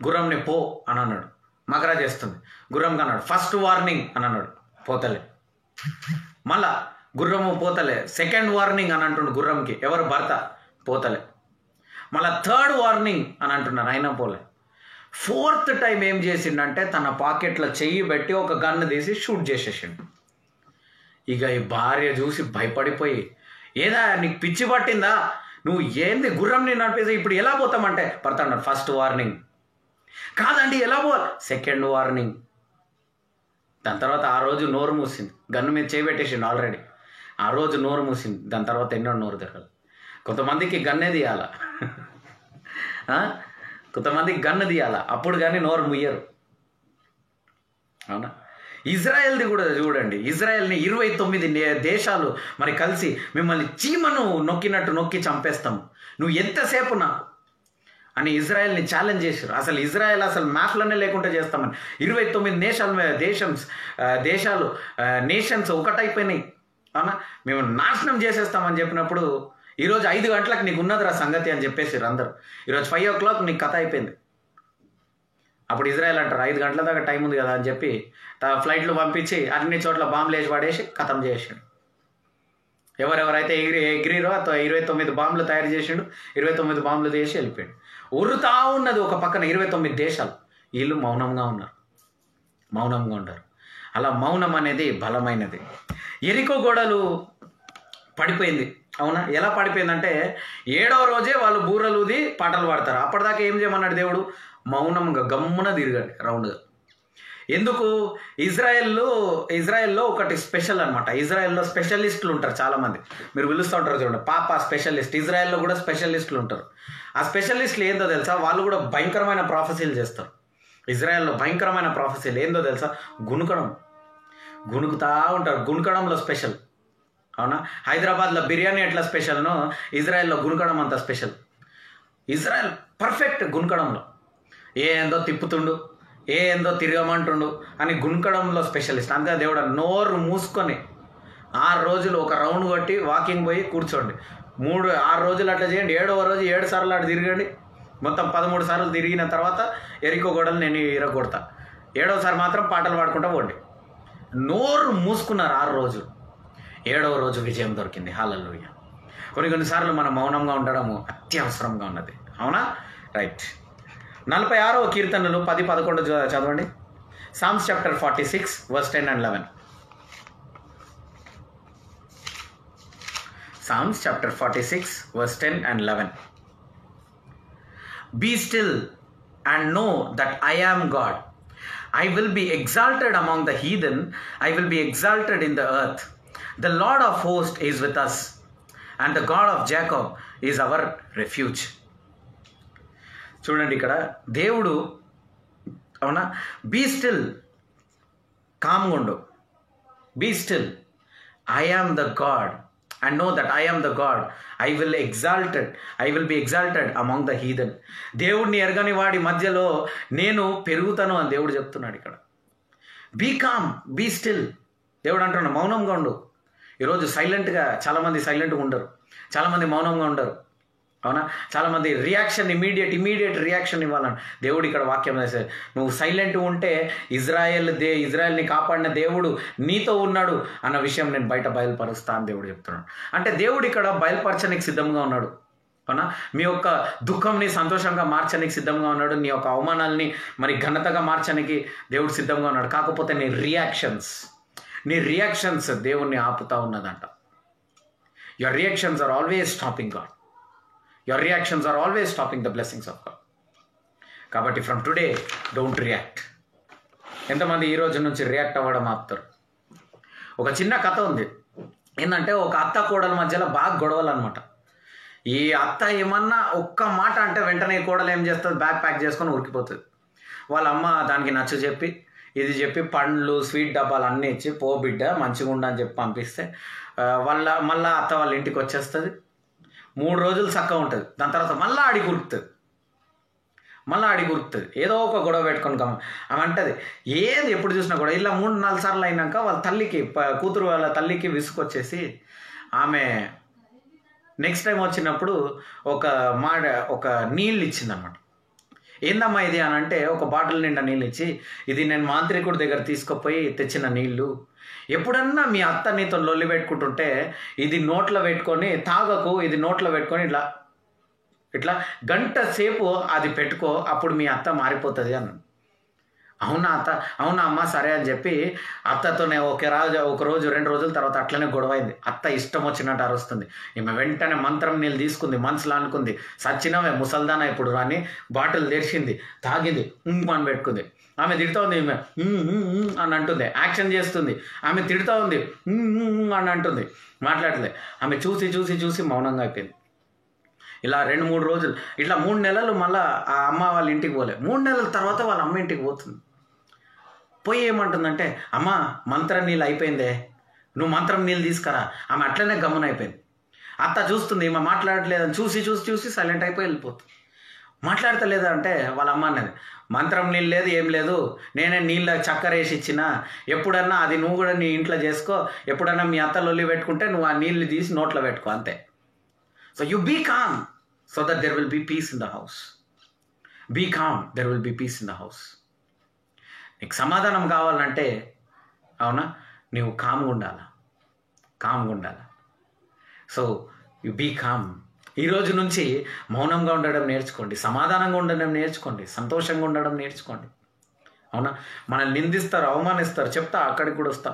గుర్రంని పో అని అన్నాడు. మకరా చేస్తుంది. గుర్రం అన్నాడు ఫస్ట్ వార్నింగ్ అని అన్నాడు, పోతలే. మళ్ళా గుర్రము పోతలే. సెకండ్ వార్నింగ్ అని అంటుండు గుర్రంకి, ఎవరు భర్త, పోతలే. మళ్ళా థర్డ్ వార్నింగ్ అని అంటున్నారు, అయినా పోలే. 4th టైం ఏం చేసిండంటే తన పాకెట్లో చెయ్యి పెట్టి ఒక గన్ను తీసి షూట్ చేసేసిండు. ఇక ఈ భార్య చూసి భయపడిపోయి, ఏదా నీకు పిచ్చి పట్టిందా, నువ్వు ఏంది గుర్రంని నడిపేసి ఇప్పుడు ఎలా పోతామంటే, భర్త అన్నాడు ఫస్ట్ వార్నింగ్. కాదండి ఎలా పోవాలి, సెకండ్ వార్నింగ్. దాని తర్వాత ఆ రోజు నోరు మూసింది. గన్ను మీద చేయి పెట్టేసిండు ఆల్రెడీ. ఆ రోజు నోరు మూసింది. దాని తర్వాత ఎన్నో నోరు తెరవాలి. కొంతమందికి గన్నే తీయాలా, కొంతమందికి గన్ను తీయాలా, అప్పుడు కానీ నోరు ముయ్యరు. అవునా? ఇజ్రాయెల్ది కూడా చూడండి. ఇజ్రాయెల్ని 29 దేశాలు మరి కలిసి మిమ్మల్ని చీమను నొక్కినట్టు నొక్కి చంపేస్తాము, నువ్వు ఎంతసేపు నాకు అని ఇజ్రాయెల్ని ఛాలెంజ్ చేశారు. అసలు ఇజ్రాయెల్ అసలు మ్యాప్లోనే లేకుండా చేస్తామని 29 దేశాలు నేషన్స్ ఒకటైపోయినాయి. అవునా, మేము నాశనం చేసేస్తామని చెప్పినప్పుడు ఈరోజు 5 గంటలకు నీకు ఉన్నదిరా సంగతి అని చెప్పేసారు అందరూ. ఈరోజు 5 o'clock నీకు కథ అయిపోయింది. అప్పుడు ఇజ్రాయెల్ అంటారు 5 గంటల దాకా టైం ఉంది కదా అని చెప్పి ఫ్లైట్లు పంపించి అన్ని చోట్ల బాంబులు వేసి పడేసి ఖతం చేసాడు. ఎవరెవరైతే ఎగిరిరో 29 బాంబులు తయారు చేసిండు, 29 బాంబులు తీసి వెళ్ళిపోయాడు. ఉరుతా ఉన్నది ఒక పక్కన 29 దేశాలు. వీళ్ళు మౌనంగా ఉంటారు. అలా మౌనం అనేది బలమైనది. ఎరికో గోడలు పడిపోయింది. అవునా, ఎలా పడిపోయిందంటే 7వ రోజే వాళ్ళు బూరలుది పాటలు పాడతారు. అప్పటిదాకా ఏం చేయమన్నాడు దేవుడు? మౌనంగా గమ్మున తిరగండి రౌండ్గా. ఎందుకు? ఇజ్రాయెల్లో ఒకటి స్పెషల్ అనమాట. ఇజ్రాయెల్లో స్పెషలిస్టులు ఉంటారు చాలామంది. మీరు పిలుస్తూ ఉంటారు చూడండి, పాప స్పెషలిస్ట్. ఇజ్రాయెల్లో కూడా స్పెషలిస్టులు ఉంటారు. ఆ స్పెషలిస్టులు ఏందో తెలుసా? వాళ్ళు కూడా భయంకరమైన ప్రాఫెసీలు చేస్తారు. ఇజ్రాయెల్లో భయంకరమైన ప్రాఫెసీలు ఏందో తెలుసా? గుణుకుతా ఉంటారు. గుణకడంలో స్పెషల్. అవునా, హైదరాబాద్లో బిర్యానీ ఎట్లా స్పెషల్నో ఇజ్రాయెల్లో గుణకడం అంత స్పెషల్. Israel perfect గుణకడంలో. ఏందో తిప్పుతుండు, ఏందో తిరగమంటుండు అని గుణకడంలో స్పెషలిస్ట్. అంతే దేవుడు నోరు మూసుకొని 6 రోజులు ఒక రౌండ్ కొట్టి వాకింగ్ పోయి కూర్చోండి. 6 రోజులు అట్లా చేయండి. 7వ రోజు 7 సార్లు అట్లా తిరగండి. మొత్తం 13 సార్లు తిరిగిన తర్వాత ఎరికో గోడలు నేను ఇరగొడతా. 7వ సారి మాత్రం పాటలు పాడుకుంటా పోండి. నోరు మూసుకున్నారు 6 రోజులు. 7వ రోజు విజయం దొరికింది. హల్లెలూయా. కొన్నిసార్లు మనం మౌనంగా ఉండడము అత్యవసరంగా ఉన్నది. అవునా, రైట్. 46వ కీర్తనలు 10-11 చదవండి. Psalms chapter 46 verse 10 and 11. Psalms chapter 46 verse 10 and 11. Be still and know that I am God. I will be exalted among the heathen. I will be exalted in the earth. The Lord of hosts is with us, and the God of Jacob is our refuge. చూడండి ఇక్కడ దేవుడు, అవునా, be still, కామ్గా ఉండు. Be still, I am the God and know that I am the God. I will be exalted among the heathen. దేవుడిని ఎరగని వాడి మధ్యలో నేను పెరుగుతాను అని దేవుడు చెప్తున్నాడు ఇక్కడ. Be calm, be still. దేవుడు అంటున్నాడు మౌనంగా ఉండు. ఈరోజు చాలామంది సైలెంట్గా ఉండరు, చాలామంది మౌనంగా ఉండరు. అవునా, చాలామంది ఇమీడియట్ రియాక్షన్ ఇవ్వాలని దేవుడు ఇక్కడ వాక్యం చేశారు. నువ్వు సైలెంట్ ఉంటే ఇజ్రాయెల్ని కాపాడిన దేవుడు నీతో ఉన్నాడు అన్న విషయం నేను బయట బయలుపరుస్తా అని దేవుడు చెప్తున్నాడు. అంటే దేవుడు ఇక్కడ బయలుపరచడానికి సిద్ధంగా ఉన్నాడు. అవునా, మీ యొక్క దుఃఖంని సంతోషంగా మార్చడానికి సిద్ధంగా ఉన్నాడు. నీ యొక్క అవమానాల్ని మరి ఘనతగా మార్చడానికి దేవుడు సిద్ధంగా ఉన్నాడు. కాకపోతే నీ రియాక్షన్స్ దేవుణ్ణి ఆపుతా ఉన్నదంట. Your reactions are always stopping God. Your reactions are always stopping the blessings of God. కాబట్టి ఫ్రమ్ టుడే డోంట్ రియాక్ట్. ఎంతమంది ఈ రోజు నుంచి రియాక్ట్ అవ్వడం ఆపుతారు? ఒక చిన్న కథ ఉంది. ఏంటంటే ఒక అత్త కోడల మధ్యలో బాగా గొడవలు అనమాట. ఈ అత్త ఏమన్నా ఒక్క మాట అంటే వెంటనే కోడలు ఏం చేస్తుంది? బ్యాగ్ ప్యాక్ చేసుకొని ఉరికిపోతుంది. వాళ్ళ అమ్మ దానికి నచ్చ చెప్పి ఇది చెప్పి పండ్లు స్వీట్ డబ్బాలు అన్నీ ఇచ్చి పో బిడ్డ మంచిగా ఉండని చెప్పి పంపిస్తే మళ్ళీ అత్త వాళ్ళ ఇంటికి వచ్చేస్తుంది. 3 రోజులు చక్కగా ఉంటుంది. దాని తర్వాత మళ్ళీ ఆడి గురుకుతుంది. ఏదో ఒక గొడవ పెట్టుకొని ఆమె అంటది, ఏది ఎప్పుడు చూసినా కూడా ఇలా 3-4 సార్లు అయినాక వాళ్ళ తల్లికి విసుకొచ్చేసి ఆమె నెక్స్ట్ టైం వచ్చినప్పుడు ఒక నీళ్ళు ఇచ్చిందనమాట. ఏందమ్మా ఇది అని అంటే ఒక బాటిల్ నిండా నీళ్ళు ఇచ్చి, ఇది నేను మాంత్రికుడి దగ్గర తీసుకుపోయి తెచ్చిన నీళ్ళు. ఎప్పుడన్నా మీ అత్త నీతో లొల్లి పెట్టుకుంటుంటే ఇది నోట్లో పెట్టుకొని తాగకు, ఇది నోట్లో పెట్టుకొని ఇట్లా గంట సేపు అది పెట్టుకో, అప్పుడు మీ అత్త మారిపోతుంది అన్నాడు. అవునా అమ్మ సరే అని చెప్పి అత్తతోనే ఒక రోజు 2 రోజుల తర్వాత అట్లనే గొడవైంది. అత్త ఇష్టం వచ్చినట్టు అరుస్తుంది. ఈమె వెంటనే మంత్రం నీళ్ళు తీసుకుంది, మనసులో అనుకుంది సచ్చినవే ముసల్దానా ఇప్పుడు అని బాటిల్ తెరిచింది, తాగింది, అని పెట్టుకుంది. ఆమె తిడుతూ ఉంది, ఈమె అని అంటుంది, యాక్షన్ చేస్తుంది. ఆమె తిడుతూ ఉంది, అని అంటుంది, మాట్లాడలే. ఆమె చూసి మౌనంగా అయిపోయింది. ఇలా 2-3 రోజులు, ఇట్లా 3 నెలలు మళ్ళీ ఆ అమ్మ వాళ్ళ ఇంటికి పోలే. 3 నెలల తర్వాత వాళ్ళ అమ్మ ఇంటికి పోతుంది. పోయి ఏమంటుందంటే, అమ్మ మంత్రం నీళ్ళు అయిపోయిందే, నువ్వు మంత్రం నీళ్ళు తీసుకురా. ఆమె అట్లనే గమ్మున అయిపోయింది. అత్త చూస్తుంది, ఈమె మాట్లాడట్లేదని చూసి సైలెంట్ అయిపోయి వెళ్ళిపోతుంది. మాట్లాడతలేదా అంటే వాళ్ళ అమ్మ అన్నది, మంత్రం నీళ్ళు లేదు ఏం లేదు, నేనే నీళ్ళ చక్కెర వేసి ఇచ్చిన, ఎప్పుడన్నా అది నువ్వు కూడా నీ ఇంట్లో చేసుకో, ఎప్పుడన్నా మీ అత్త లొల్లి పెట్టుకుంటే నువ్వు ఆ నీళ్ళు తీసి నోట్లో పెట్టుకో అంతే. So you be calm so that there will be peace in the house. Be calm, there will be peace in the house. నీకు సమాధానం కావాలంటే అవునా, నువ్వు కామ్గా ఉండాలి, కామ్గా ఉండాలి. So you be calm. ఈరోజు నుంచి మౌనంగా ఉండడం నేర్చుకోండి, సమాధానంగా ఉండడం నేర్చుకోండి, సంతోషంగా ఉండడం నేర్చుకోండి. అవునా, మనల్ని నిందిస్తారు, అవమానిస్తారు, చెప్తా అక్కడికి కూడా వస్తా.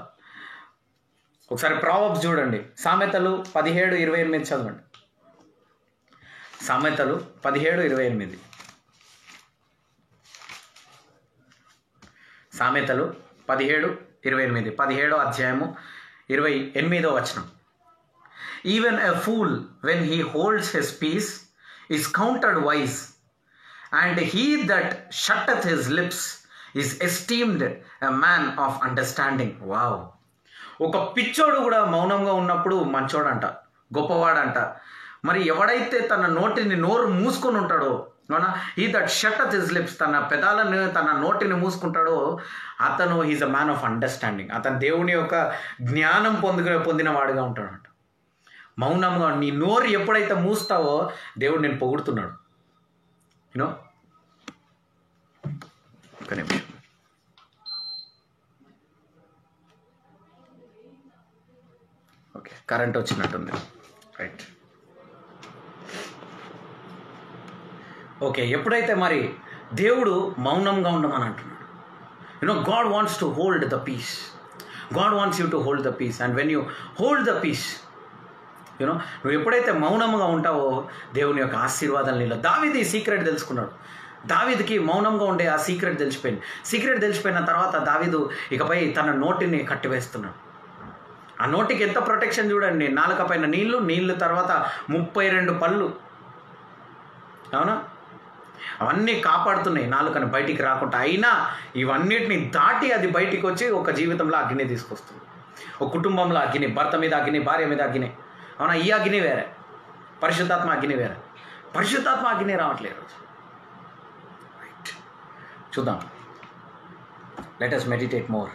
ఒకసారి ప్రావర్బ్స్ చూడండి, సామెతలు 17:28 చదవండి. సామెతలు 17:28. సామెతలు 17:28, 17వ అధ్యాయము 28వ వచనం. Even a fool, when he holds his peace, is counted wise, and he that shutteth his lips is esteemed a man of understanding. Wow. ఒక పిచ్చోడు కూడా మౌనంగా ఉన్నప్పుడు మంచోడంట, గొప్పవాడంట. మరి ఎవడైతే తన నోరు మూసుకొని ఉంటాడో, అవునా, he that shutteth his lips, తన పెదాలను తన నోటిని మూసుకుంటాడో అతను is a man of understanding. అతను దేవుని యొక్క జ్ఞానం పొందిన వాడిగా ఉంటాడంట. మౌనంగా నీ నోరు ఎప్పుడైతే మూస్తావో దేవుడు నేను పొగుడుతున్నాడు. యూనో, ఒక నిమిషం. ఓకే, కరెంట్ వచ్చినట్టుంది. రైట్. ఓకే, ఎప్పుడైతే మరి దేవుడు మౌనంగా ఉండమని అంటున్నాడు. You know, God wants to hold the peace. God wants you to hold the peace. And when you hold the peace, you know, నువ్వు ఎప్పుడైతే మౌనంగా ఉంటావో దేవుని యొక్క ఆశీర్వాదాలు నీలో. దావీదు ఈ సీక్రెట్ తెలుసుకున్నాడు. దావీదుకి మౌనంగా ఉండే ఆ సీక్రెట్ తెలిసిపోయింది. సీక్రెట్ తెలిసిపోయిన తర్వాత దావీదు ఇకపై తన నోటిని కట్టివేస్తున్నాడు. ఆ నోటికి ఎంత ప్రొటెక్షన్ చూడండి. నాలుక పైన నీళ్ళు తర్వాత 32 పళ్ళు, అవునా, అవన్నీ కాపాడుతున్నాయి నాలుకని బయటికి రాకుండా. అయినా ఇవన్నిటిని దాటి అది బయటికి వచ్చి ఒక జీవితంలో అగ్ని తీసుకొస్తుంది. ఒక కుటుంబంలో అగ్ని, భర్త మీద అగ్ని, భార్య మీద అగ్ని. అవునా, ఈ అగ్ని వేరే, పరిశుద్ధాత్మ అగ్ని వేరే. పరిశుద్ధాత్మ అగ్ని రావట్లేదు ఈరోజు. రైట్, చూద్దాం. Let us meditate more.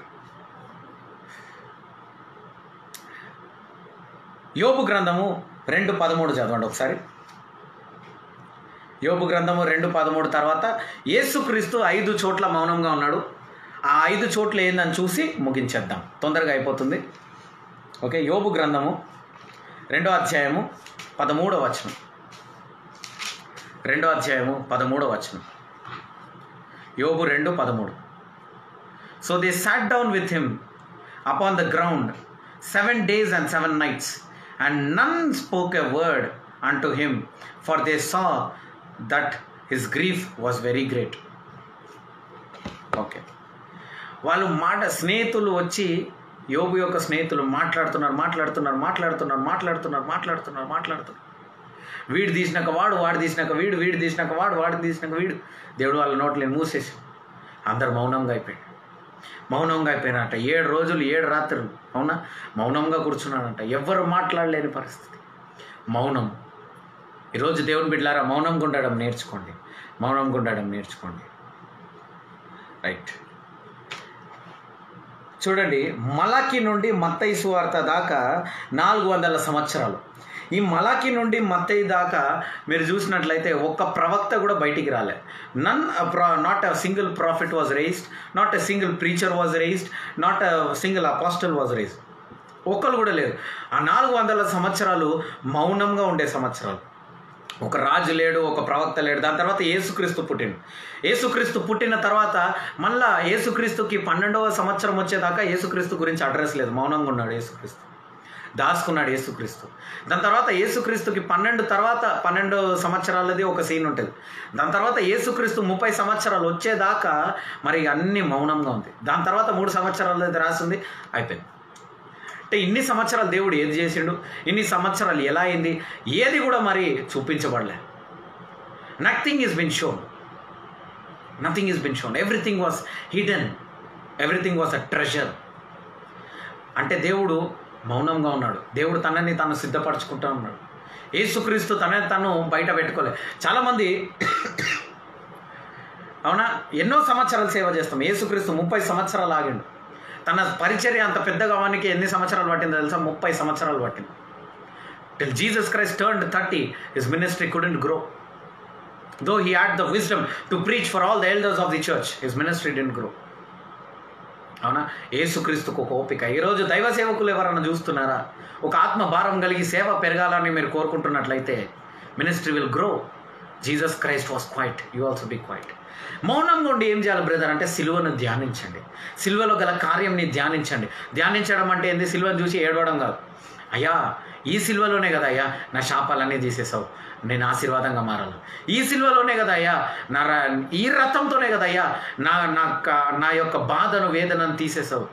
యోబు గ్రంథము 2:13 చదవండి ఒకసారి. యోబు గ్రంథము 2:13 తర్వాత యేసుక్రీస్తు 5 చోట్ల మౌనంగా ఉన్నాడు. ఆ 5 చోట్ల ఏందని చూసి ముగించేద్దాం, తొందరగా అయిపోతుంది. ఓకే, యోబు గ్రంథము 2వ అధ్యాయము 13వ వచనం. 2వ అధ్యాయము 13వ వచనం. యోబు 2:13. So they sat down with him upon the ground 7 days and 7 nights, and none spoke a word unto him, for they saw that his grief was very great. Okay, వాళ్ళు స్నేహితులు వచ్చి, యోబు యొక్క స్నేహితులు మాట్లాడుతున్నారు. వీడు తీసినాక వాడు, వాడు తీసినాక వీడు, వీడు తీసినాక వాడు, వాడు తీసినాక వీడు. దేవుడు వాళ్ళ నోట్లను మూసేసి అందరు మౌనంగా అయిపోయినారంట. 7 రోజులు 7 రాత్రులు, అవునా, మౌనంగా కూర్చున్నాడంట. ఎవ్వరు మాట్లాడలేని పరిస్థితి, మౌనం. ఈరోజు దేవుని బిడ్డలారా, మౌనంగా ఉండడం నేర్చుకోండి. రైట్, చూడండి. మలాకి నుండి మత్తయి సువార్త దాకా 400 సంవత్సరాలు. ఈ మలాకి నుండి మత్తయి దాకా మీరు చూసినట్లయితే ఒక్క ప్రవక్త కూడా బయటికి రాలే. Not a single prophet was raised, not a single preacher was raised, not a single apostle was raised. ఒక్కరు కూడా లేరు. ఆ 400 సంవత్సరాలు మౌనంగా ఉండే సంవత్సరాలు. ఒక రాజు లేడు, ఒక ప్రవక్త లేడు. దాని తర్వాత యేసుక్రీస్తు పుట్టిన తర్వాత మళ్ళా యేసుక్రీస్తుకి 12వ సంవత్సరం వచ్చేదాకా యేసుక్రీస్తు గురించి అడ్రస్ లేదు. మౌనంగా ఉన్నాడు యేసుక్రీస్తు, దాచుకున్నాడు యేసుక్రీస్తు. దాని తర్వాత యేసుక్రీస్తుకి 12 సంవత్సరాలది ఒక సీన్ ఉంటుంది. దాని తర్వాత యేసుక్రీస్తు 30 సంవత్సరాలు వచ్చేదాకా మరి అన్ని మౌనంగా ఉంది. దాని తర్వాత 3 సంవత్సరాలది రాసింది, అయిపోయింది. అంటే ఇన్ని సంవత్సరాలు దేవుడు ఏది చేసిండు, ఇన్ని సంవత్సరాలు ఎలా అయింది, ఏది కూడా మరి చూపించబడలే. Nothing is been shown. Everything was hidden. Everything was a treasure. అంటే దేవుడు మౌనంగా ఉన్నాడు. దేవుడు తనని తాను సిద్ధపరచుకుంటూ ఉన్నాడు. యేసుక్రీస్తు తను బయట పెట్టుకోలేదు. చాలామంది అవునా ఎన్నో సంవత్సరాలు సేవ చేస్తాం. యేసుక్రీస్తు 30 సంవత్సరాలు ఆగిండు. తన పరిచర్య అంత పెద్దగా అవడానికి ఎన్ని సంవత్సరాలు పట్టిందో తెలుసా? 30 సంవత్సరాలు పట్టింది. Till Jesus Christ turned 30, his ministry couldn't grow. Though he had the wisdom to preach for all the elders of the church, his ministry didn't grow. అవునా, యేసుక్రీస్తుకు ఒక ఓపిక. ఈరోజు దైవ సేవకులు ఎవరన్నా చూస్తున్నారా? ఒక ఆత్మ భారం కలిగి సేవ పెరగాలని మీరు కోరుకుంటున్నట్లయితే ministry will grow. Jesus Christ was quiet, you also be quiet. మౌనంగా ఉండి ఏం చేయాలి బ్రదర్ అంటే సిలువను ధ్యానించండి. సిలువలో గల కార్యంని ధ్యానించండి. ధ్యానించడం అంటే ఏంది? సిలువను చూసి ఏడవడం కాదు. అయ్యా ఈ సిలువలోనే కదా అయ్యా నా శాపాలన్నీ తీసేసావు, నేను ఆశీర్వాదంగా మారాలి. ఈ సిలువలోనే కదా అయ్యా ఈ రథంతోనే కదా అయ్యా నా యొక్క బాధను వేదనను తీసేసావు.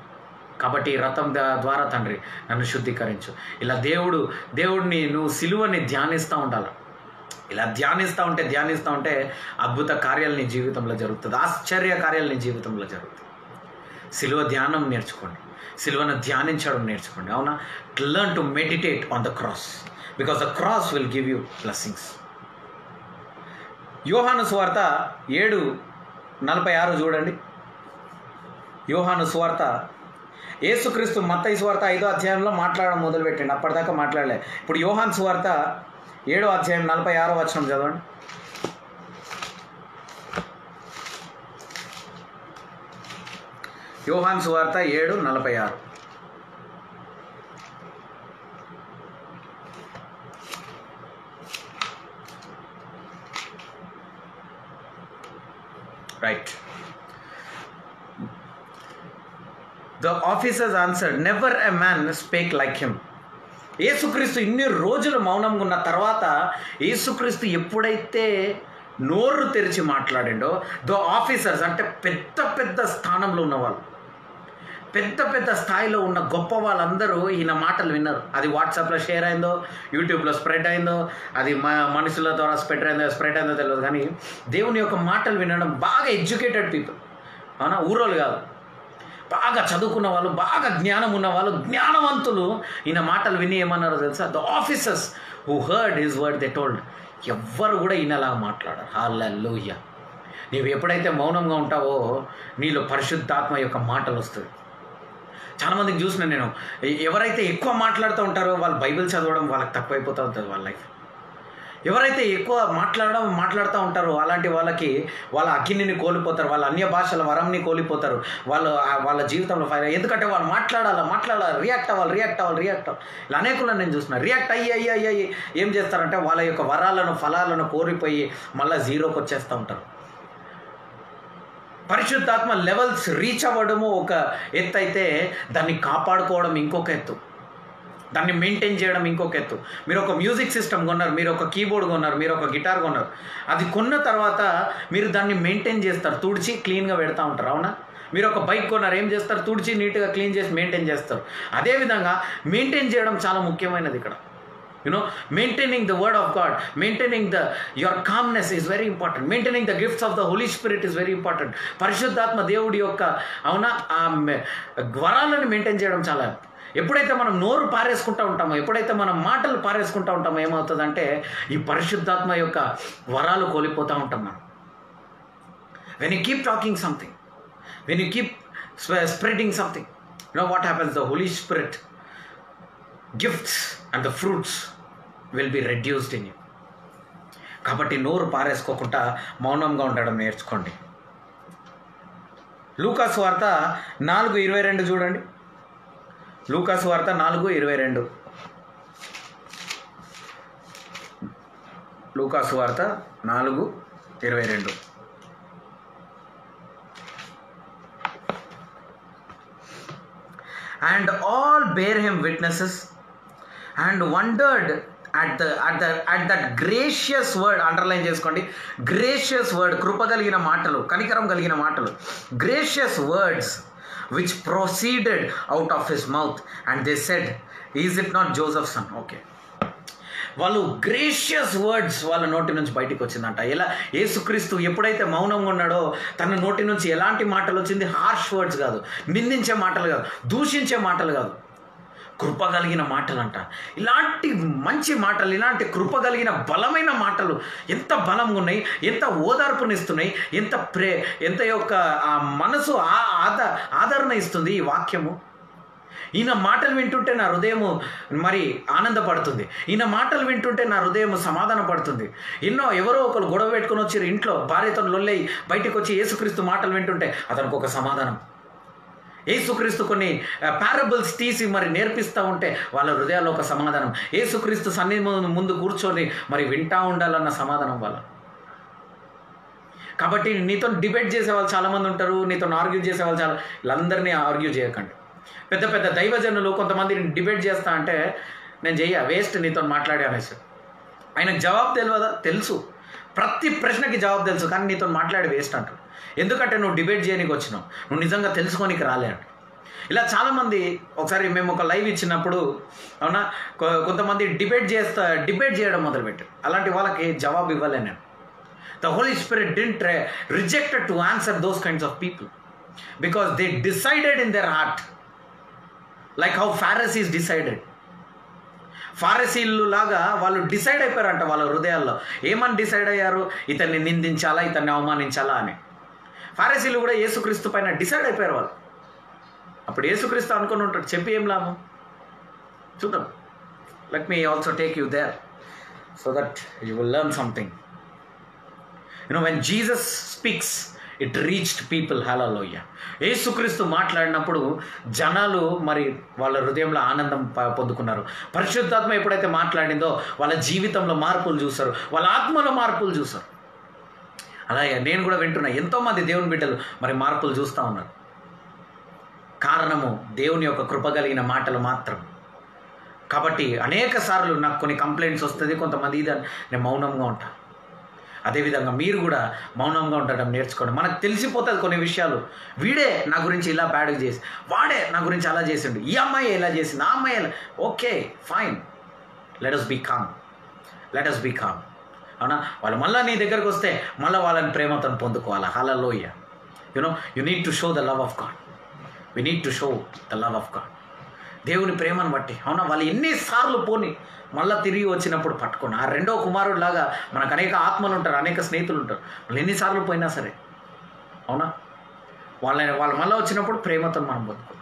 కాబట్టి ఈ రథం ద్వారా తండ్రి నన్ను శుద్ధీకరించు. ఇలా దేవుడిని నువ్వు సిలువని ధ్యానిస్తూ ఉండాలి. ఇలా ధ్యానిస్తూ ఉంటే అద్భుత కార్యాలు నీ జీవితంలో జరుగుతుంది. ఆశ్చర్య కార్యాలు నీ జీవితంలో జరుగుతుంది. సిలువ ధ్యానం నేర్చుకోండి. సిలువను ధ్యానించడం నేర్చుకోండి. అవునా, learn to meditate on the cross because the cross will give you blessings. యోహాను సువార్త 7:46 చూడండి. యోహాను సువార్త యేసుక్రీస్తు మత్తయి సువార్త 5వ అధ్యాయంలో మాట్లాడడం మొదలుపెట్టండి. అప్పటిదాకా మాట్లాడలే. ఇప్పుడు యోహాను సువార్త 7వ అధ్యాయం 46వ వచనం చదవండి. యోహాను సువార్త 7:46. Right. The officers answered, never a man spake like him. యేసుక్రీస్తు ఇన్ని రోజులు మౌనంగా ఉన్న తర్వాత యేసుక్రీస్తు ఎప్పుడైతే నోరు తెరిచి మాట్లాడిండో, ద ఆఫీసర్స్ అంటే పెద్ద పెద్ద స్థానంలో ఉన్నవాళ్ళు, పెద్ద స్థాయిలో ఉన్న గొప్ప వాళ్ళందరూ ఈయన మాటలు విన్నారు. అది వాట్సాప్లో షేర్ అయిందో, యూట్యూబ్లో స్ప్రెడ్ అయిందో, అది మనుషుల ద్వారా స్ప్రెడ్ అయిందో తెలియదు. కానీ దేవుని యొక్క మాటలు వినడం బాగా ఎడ్యుకేటెడ్ పీపుల్, అవునా, ఊరోళ్ళు కాదు, బాగా చదువుకున్న వాళ్ళు, బాగా జ్ఞానం ఉన్న వాళ్ళు, జ్ఞానవంతులు ఈయన మాటలు విని ఏమన్నారో తెలుసా? The officers who heard his word they told, ఎవ్వరు కూడా ఈయనలాగా మాట్లాడారు. హల్లెలూయా. నీవు ఎప్పుడైతే మౌనంగా ఉంటావో నీలో పరిశుద్ధాత్మ యొక్క మాటలు వస్తుంది. చాలామందికి చూసిన నేను, ఎవరైతే ఎక్కువ మాట్లాడుతూ ఉంటారో వాళ్ళు బైబిల్ చదవడం వాళ్ళకి తక్కువైపోతూ ఉంటుంది వాళ్ళ లైఫ్. ఎవరైతే ఎక్కువ మాట్లాడుతూ ఉంటారో అలాంటి వాళ్ళకి వాళ్ళ అగ్నిని కోల్పోతారు, వాళ్ళ అన్య భాషల వరంని కోల్పోతారు, వాళ్ళ జీవితంలో ఎందుకంటే వాళ్ళు మాట్లాడాలి, రియాక్ట్ అవ్వాలి. ఇలా అనేకులను నేను చూస్తున్నా. రియాక్ట్ అయ్యి ఏం చేస్తారంటే వాళ్ళ యొక్క ఫలాలను కోల్పోయి మళ్ళీ జీరోకి వచ్చేస్తూ ఉంటారు. పరిశుద్ధాత్మ లెవెల్స్ రీచ్ అవ్వడము ఒక ఎత్తు అయితే, దాన్ని కాపాడుకోవడం ఇంకొక ఎత్తు, దాన్ని మెయింటైన్ చేయడం ఇంకొక ఎత్తు. మీరు ఒక మ్యూజిక్ సిస్టమ్ కొన్నారు, మీరు ఒక కీబోర్డ్ కొన్నారు, మీరు ఒక గిటార్ కొన్నారు. అది కొన్న తర్వాత మీరు దాన్ని మెయింటైన్ చేస్తారు, తుడిచి క్లీన్గా పెడతా ఉంటారు. అవునా, మీరు ఒక బైక్ కొన్నారు, ఏం చేస్తారు? తుడిచి నీట్గా క్లీన్ చేసి మెయింటైన్ చేస్తారు. అదేవిధంగా మెయింటైన్ చేయడం చాలా ముఖ్యమైనది ఇక్కడ. maintaining the word of God, maintaining your calmness is very important. Maintaining the gifts of the Holy Spirit is very important. పరిశుద్ధాత్మ దేవుడి యొక్క అవునా ఆ వరాలను మెయింటైన్ చేయడం చాలా. ఎప్పుడైతే మనం నోరు పారేసుకుంటూ ఉంటామో, ఎప్పుడైతే మనం మాటలు పారేసుకుంటూ ఉంటామో ఏమవుతుందంటే ఈ పరిశుద్ధాత్మ యొక్క వరాలు కోల్పోతూ ఉంటాం మనం. When you keep talking something, when you keep spreading something, what happens? The Holy Spirit gifts and the fruits will be reduced in you. కాబట్టి నోరు పారేసుకోకుండా మౌనంగా ఉండడం నేర్చుకోండి. లూకాసు వార్త 4:22 చూడండి. లూకాసు వార్త 4:22. లూకాసు వార్త 4:22. And all bear him witnesses and wondered at that gracious word. Underline చేసుకోండి. గ్రేషియస్ వర్డ్, కృప కలిగిన మాటలు, కనికరం కలిగిన మాటలు, gracious words which proceeded out of his mouth, and they said, is it not Joseph's son? Okay, వాళ్ళు gracious words వాళ్ళ నోటి నుంచి బయటికి వచ్చిందంట. ఎలా యేసుక్రీస్తు ఎప్పుడైతే మౌనంగా ఉన్నాడో తన నోటి నుంచి ఎలాంటి మాటలు వచ్చింది? హార్ష్ వర్డ్స్ కాదు, నిందించే మాటలు కాదు, దూషించే మాటలు కాదు. కృప కలిగిన మాటలు అంట. ఇలాంటి మంచి మాటలు, ఇలాంటి కృప కలిగిన బలమైన మాటలు ఎంత బలంగా ఉన్నాయి, ఎంత ఓదార్పునిస్తున్నాయి, ఎంత యొక్క ఆ మనసు ఆదరణ ఇస్తుంది ఈ వాక్యము. ఈయన మాటలు వింటుంటే నా హృదయము మరి ఆనందపడుతుంది, ఈయన మాటలు వింటుంటే నా హృదయం సమాధాన పడుతుంది. ఎవరో ఒకరు గొడవ పెట్టుకొని వచ్చారు ఇంట్లో, భార్యతో లొల్లై బయటకు వచ్చి యేసుక్రీస్తు మాటలు వింటుంటే అతనికి ఒక సమాధానం. యేసుక్రీస్తు కొన్ని పారబుల్స్ తీసి మరి నేర్పిస్తూ ఉంటే వాళ్ళ హృదయాల్లో ఒక సమాధానం. యేసుక్రీస్తు సన్నిధి ముందు కూర్చొని మరి వింటా ఉండాలన్న సమాధానం వాళ్ళ. కాబట్టి నీతో డిబేట్ చేసేవాళ్ళు చాలామంది ఉంటారు, నీతో ఆర్గ్యూ చేసేవాళ్ళు చాలా. వీళ్ళందరినీ ఆర్గ్యూ చేయకండి. పెద్ద పెద్ద దైవజనులు కొంతమంది డిబేట్ చేస్తా అంటే నేను వేస్ట్ నీతో మాట్లాడే అనేసి. ఆయనకు జవాబు తెలియదా? తెలుసు, ప్రతి ప్రశ్నకి జవాబు తెలుసు, కానీ నీతో మాట్లాడి వేస్ట్ అంటారు. ఎందుకంటే నువ్వు డిబేట్ చేయడానికి వచ్చినావు, నువ్వు నిజంగా తెలుసుకోనికి రాలే అంట. ఇలా చాలామంది, ఒకసారి మేము ఒక లైవ్ ఇచ్చినప్పుడు అవునా, కొంతమంది డిబేట్ చేయడం మొదలుపెట్టారు. అలాంటి వాళ్ళకి జవాబు ఇవ్వలే నేను. The Holy Spirit didn't rejected to answer those kinds of people because they decided in their heart like how Pharisees decided. ఫారసీలు లాగా వాళ్ళు డిసైడ్ అయిపోయారంట వాళ్ళ హృదయాల్లో. ఏమని డిసైడ్ అయ్యారు? ఇతన్ని నిందించాలా, ఇతన్ని అవమానించాలా అని. ఫారసీలు కూడా యేసుక్రీస్తు పైన డిసైడ్ అయిపోయారు వాళ్ళు. అప్పుడు యేసుక్రీస్తు అనుకుని ఉంటాడు, చెప్పి ఏం లాభం? చూద్దాం. Let me also take you there so that you will learn something. When Jesus speaks it reached people. Hallelujah. యేసుక్రీస్తు మాట్లాడినప్పుడు జనాలు మరి వాళ్ళ హృదయంలో ఆనందం పొందుకున్నారు. పరిశుద్ధాత్మ ఎప్పుడైతే మాట్లాడిందో వాళ్ళ జీవితంలో మార్పులు చూస్తారు, వాళ్ళ ఆత్మలో మార్పులు చూస్తారు. అలాగే నేను కూడా వింటున్నా, ఎంతోమంది దేవుని బిడ్డలు మరి మార్పులు చూస్తూ ఉన్నారు. కారణము దేవుని యొక్క కృప కలిగిన మాటలు మాత్రం. కాబట్టి అనేక సార్లు నాకు కొన్ని కంప్లైంట్స్ వస్తుంది, కొంతమంది నేను మౌనంగా ఉంటాను. అదేవిధంగా మీరు కూడా మౌనంగా ఉండడం నేర్చుకోండి. మనకు తెలిసిపోతుంది కొన్ని విషయాలు. వీడే నా గురించి ఇలా బ్యాడ్గా చేసి, వాడే నా గురించి అలా చేసిండు, ఈ అమ్మాయి ఇలా చేసింది, ఆ అమ్మాయి ఎలా. Okay fine, let us be calm. అవునా? వాళ్ళు మళ్ళీ నీ దగ్గరకు వస్తే మళ్ళీ వాళ్ళని ప్రేమతో పొందుకోవాలి. Hallelujah. You need to show the love of God. We need to show the love of God. దేవుని ప్రేమను బట్టి. అవునా? వాళ్ళు ఎన్నిసార్లు పోని మళ్ళీ తిరిగి వచ్చినప్పుడు పట్టుకోండి. ఆ రెండో కుమారుడు లాగా మనకు అనేక ఆత్మలు ఉంటారు, అనేక స్నేహితులు ఉంటారు. వాళ్ళు ఎన్నిసార్లు పోయినా సరే, అవునా, వాళ్ళు మళ్ళీ వచ్చినప్పుడు ప్రేమతో మనం బతుకు.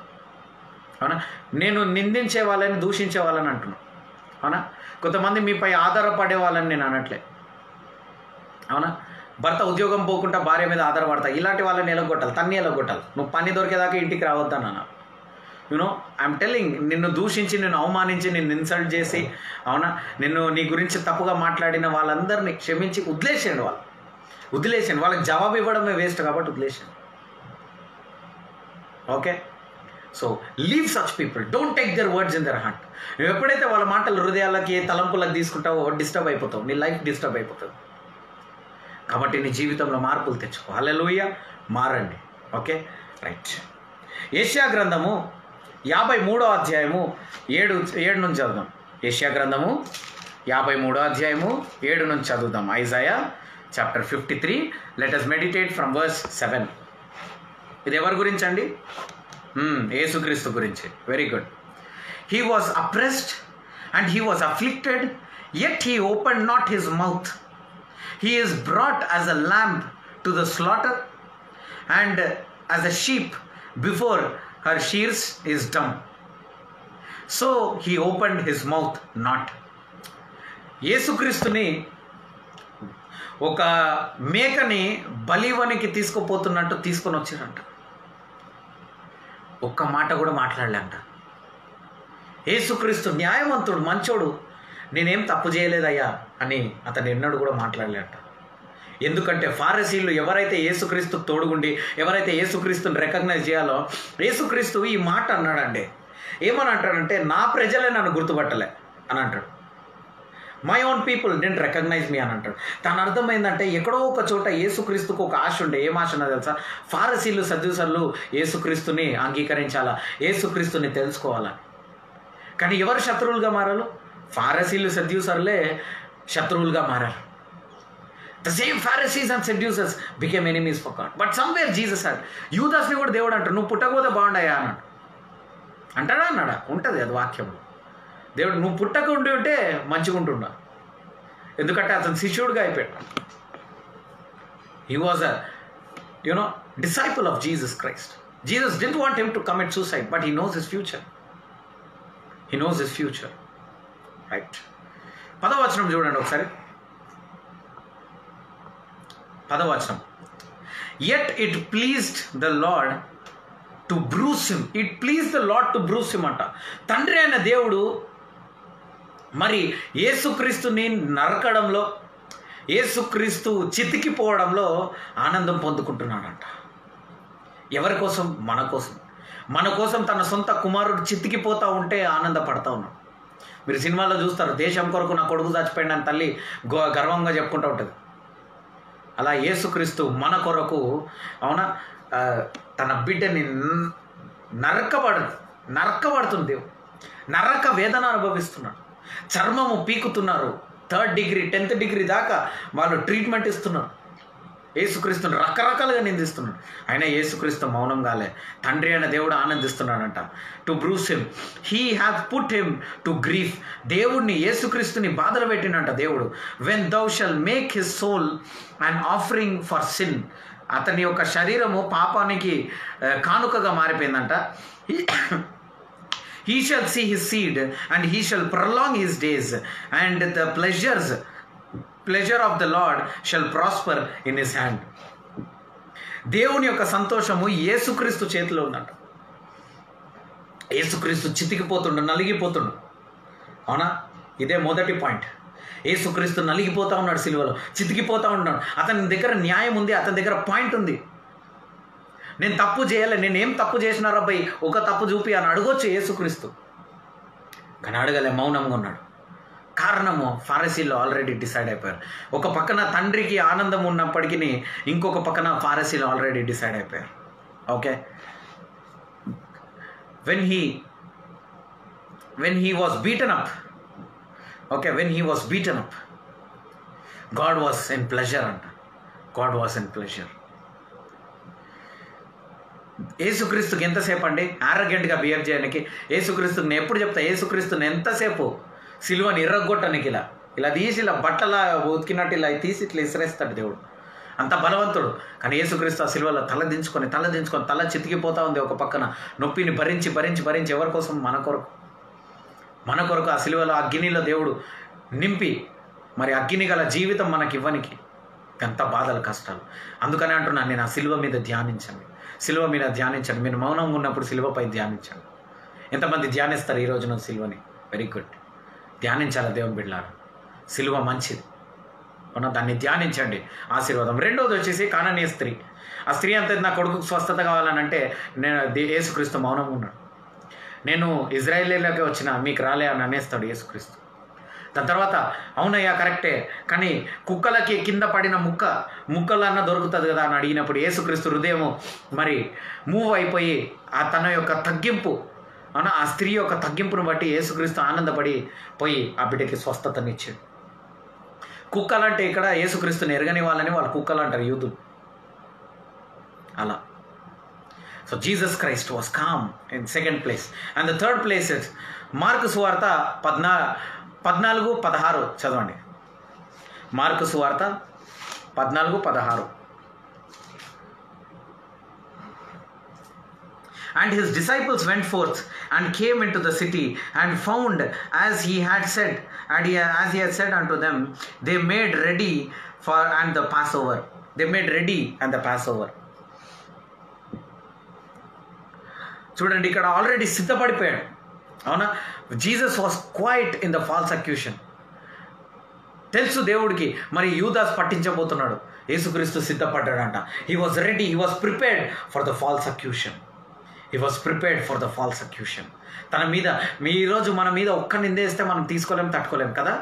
అవునా? నేను నిందించే వాళ్ళని, దూషించే వాళ్ళని అంటున్నాను. అవునా? కొంతమంది మీపై ఆధారపడే వాళ్ళని నేను అనట్లే. అవునా? భర్త ఉద్యోగం పోకుండా భార్య మీద ఆధారపడతా, ఇలాంటి వాళ్ళని ఎలగొట్టాలి, తన్ని ఎలగొట్టాలి. నువ్వు పని దొరికేదాకా ఇంటికి రావద్దని అన్నా. ఐఎమ్ టెల్లింగ్, నిన్ను దూషించి, నిన్ను అవమానించి, నిన్ను ఇన్సల్ట్ చేసి, అవునా, నీ గురించి తప్పుగా మాట్లాడిన వాళ్ళందరినీ క్షమించి వదిలేసేయండి. వాళ్ళకి జవాబు ఇవ్వడమే వేస్ట్ కాబట్టి వదిలేసేయండి. Okay? So leave such people, don't take their words in their heart. నువ్వు ఎప్పుడైతే వాళ్ళ మాటలు హృదయాలకి, తలంపులకు తీసుకుంటావో డిస్టర్బ్ అయిపోతావు, నీ లైఫ్ డిస్టర్బ్ అయిపోతుంది. కాబట్టి నీ జీవితంలో మార్పులు తెచ్చుకో. హల్లెలూయా. మారండి. Okay, right. యెషయా గ్రంథము 53వ అధ్యాయము 7 నుంచి చదువుదాం. యెషయా గ్రంథము 53వ అధ్యాయము 7 నుంచి చదువుదాం. Isaiah chapter 53. Let us meditate from verse 7. ఇది ఎవరి గురించి అండి? యేసుక్రీస్తు గురించి. Very good. He was oppressed and he was afflicted, yet he opened not his mouth. He is brought as a lamb to the slaughter, and as a sheep before her shears is dumb, so he opened his mouth not. యేసుక్రీస్తుని ఒక మేకని బలివనికి తీసుకుపోతున్నట్టు తీసుకొని వచ్చారంట. ఒక్క మాట కూడా మాట్లాడలేంట. యేసుక్రీస్తు న్యాయవంతుడు, మంచోడు, నేనేం తప్పు చేయలేదయ్యా అని అతను ఎన్నడూ కూడా మాట్లాడలేంట. ఎందుకంటే ఫారసీలు ఎవరైతే యేసుక్రీస్తు తోడుగుండి, ఎవరైతే యేసుక్రీస్తుని రికగ్నైజ్ చేయాలో, యేసుక్రీస్తు ఈ మాట అన్నాడండి. ఏమని అంటాడంటే, నా ప్రజలే నన్ను గుర్తుపట్టలే అని అంటాడు. My own people didn't recognise me అని అంటాడు. తన అర్థమైందంటే ఎక్కడో ఒక చోట యేసుక్రీస్తుకు ఒక ఆశ ఉండే. ఏం ఆశ ఉన్నదో తెలుసా? ఫారసీలు, సద్దూసర్లు యేసుక్రీస్తుని అంగీకరించాలా, యేసుక్రీస్తుని తెలుసుకోవాలా. కానీ ఎవరు శత్రువులుగా మారారు? ఫారసీలు, సద్దూసర్లే శత్రువులుగా మారారు. The same Pharisees and Sadducees became enemies for God. But somewhere Jesus said, యూదాస్ని కూడా దేవుడు అంటారు, నువ్వు పుట్టకపోతే బాగుండాయా అన్నాడు. అంటాడా అన్నాడా? ఉంటుంది అది వాక్యంలో. దేవుడు నువ్వు పుట్టక ఉంటే మంచిగా ఉంటున్నా, ఎందుకంటే అతను శిష్యుడిగా అయిపోయాడు. He was a disciple of Jesus Christ. Jesus didn't want him to commit suicide, but he knows his future. He knows his future. Right. 10వ వచనం చూడండి ఒకసారి. 10వ వచనం. Yet it pleased the Lord to bruise him. It pleased the Lord to bruise him అంట. తండ్రి అయిన దేవుడు మరి యేసుక్రీస్తుని నరకడంలో, యేసుక్రీస్తు చితికిపోవడంలో ఆనందం పొందుకుంటున్నాడంట. ఎవరి కోసం? మన కోసం. మన కోసం తన సొంత కుమారుడు చితికిపోతూ ఉంటే ఆనందపడతా ఉన్నాడు. మీరు సినిమాలో చూస్తారు, దేశం కొరకు నా కొడుకు చచ్చిపోయింది అని తల్లి గర్వంగా చెప్పుకుంటూ ఉంటుంది. అలా యేసుక్రీస్తు మన కొరకు అవునా తన బిడ్డని నరకబడుతుంది. దేవుడు నరక వేదన అనుభవిస్తున్నాడు. చర్మము పీకుతున్నారు. 3rd డిగ్రీ 10th డిగ్రీ దాకా వాళ్ళు ట్రీట్మెంట్ ఇస్తున్నారు. యేసుక్రీస్తుని రకరకాలుగా నిందిస్తున్నాడు. అయినా యేసుక్రీస్తు మౌనం కాలే. తండ్రి అయిన దేవుడు ఆనందిస్తున్నాడంట. To bruise him, he have put him to grief. దేవుడిని, యేసుక్రీస్తుని బాధలు పెట్టినంట దేవుడు. When thou shall make his soul and offering for sin. అతని యొక్క శరీరము పాపానికి కానుకగా మారిపోయిందంట. He shall see his seed and he shall prolong his days and the pleasure of the Lord shall prosper in his hand. దేవుని యొక్క సంతోషము యేసుక్రీస్తు చేతిలో ఉందంట. యేసుక్రీస్తు చితికిపోతుండు, నలిగిపోతుండు. అవునా? ఇదే మొదటి పాయింట్. యేసుక్రీస్తు నలిగిపోతూ ఉన్నాడు, సిలువలో చితికిపోతూ ఉన్నాడు. అతని దగ్గర న్యాయం ఉంది, అతని దగ్గర పాయింట్ ఉంది. నేను తప్పు చేయాలి, నేనేం తప్పు చేసినారా అబ్బాయి, ఒక తప్పు చూపి అని అడగొచ్చు యేసుక్రీస్తు. కానీ అడగలే, మౌనంగా ఉన్నాడు. కారణము ఫారసీలో ఆల్రెడీ డిసైడ్ అయిపోయారు. ఒక పక్కన తండ్రికి ఆనందం ఉన్నప్పటికీ ఇంకొక పక్కన ఫారసీలో ఆల్రెడీ డిసైడ్ అయిపోయారు. Okay, when he was beaten up, God was in pleasure అంట. God was in pleasure. యేసుక్రీస్తుకి ఎంతసేపు అండి ఆరోగ్యంట్గా బిహేవ్ చేయడానికి? యేసుక్రీస్తుకి నేను ఎప్పుడు చెప్తా, యేసుక్రీస్తుని ఎంతసేపు సిలువని ఎర్రగొట్టడానికి ఇలా తీసి ఇలా బట్టలా ఉతికినట్టు ఇలా తీసి ఇట్లా ఇసిరేస్తాడు దేవుడు. అంత బలవంతుడు. కానీ యేసుక్రీస్తు ఆ సిలువలో తల దించుకొని తల చితికిపోతూ ఉంది. ఒక పక్కన నొప్పిని భరించి ఎవరి కోసం? మన కొరకు ఆ సిలువలో అగ్నిలో దేవుడు నింపి మరి అగ్ని గల జీవితం మనకి ఇవ్వనికి ఎంత బాధలు, కష్టాలు. అందుకనే అంటున్నాను నేను, ఆ సిలువ మీద ధ్యానించండి. మీరు మౌనంగా ఉన్నప్పుడు సిలువపై ధ్యానించండి. ఎంతమంది ధ్యానిస్తారు ఈ రోజున సిలువని? వెరీ గుడ్, ధ్యానించాలి దేవుని బిడ్డలారా. సిలువ మంచిది, దాన్ని ధ్యానించండి, ఆశీర్వాదం. రెండోది వచ్చేసి కానానీయ స్త్రీ. ఆ స్త్రీ అంతా నా కొడుకుకు స్వస్థత కావాలనంటే నేను యేసుక్రీస్తు మౌనంగా ఉన్నాడు. నేను ఇజ్రాయేలీలోకి వచ్చిన, మీకు రాలే అని అనేస్తాడు యేసుక్రీస్తు. దాని తర్వాత అవునయ్యా కరెక్టే, కానీ కుక్కలకి కింద పడిన ముక్కలన్నా దొరుకుతుంది కదా అని అడిగినప్పుడు యేసుక్రీస్తు హృదయం మరి మూవ్ అయిపోయి తన యొక్క తగ్గింపు, ఆ స్త్రీ యొక్క తగ్గింపును బట్టి యేసుక్రీస్తు ఆనందపడి పోయి ఆ బిడ్డకి స్వస్థతనిచ్చాడు. కుక్కలంటే ఇక్కడ యేసుక్రీస్తుని ఎరగని వాళ్ళని వాళ్ళు కుక్కలు అంటారు యూదులు. అలా so Jesus Christ was calm in second place. And the third place is మార్కు సువార్త 14:16 చదవండి. మార్కు సువార్త 14:16. And his disciples went forth and came into the city and found as he had said unto them, they made ready the Passover. చూడండి, ఇక్కడ already సిద్ధపడిపోయాడు. అవునా? Jesus was quiet in the false accusation. తెలుసు దేవుడికి మరి యూదాస్ పట్టించబోతున్నాడు. యేసుక్రీస్తు సిద్ధపడ్డాడంట. He was ready, he was prepared for the false accusation. తన మీద ఈరోజు మన మీద ఒక్క నిందేస్తే మనం తీసుకోలేం, తట్టుకోలేం కదా.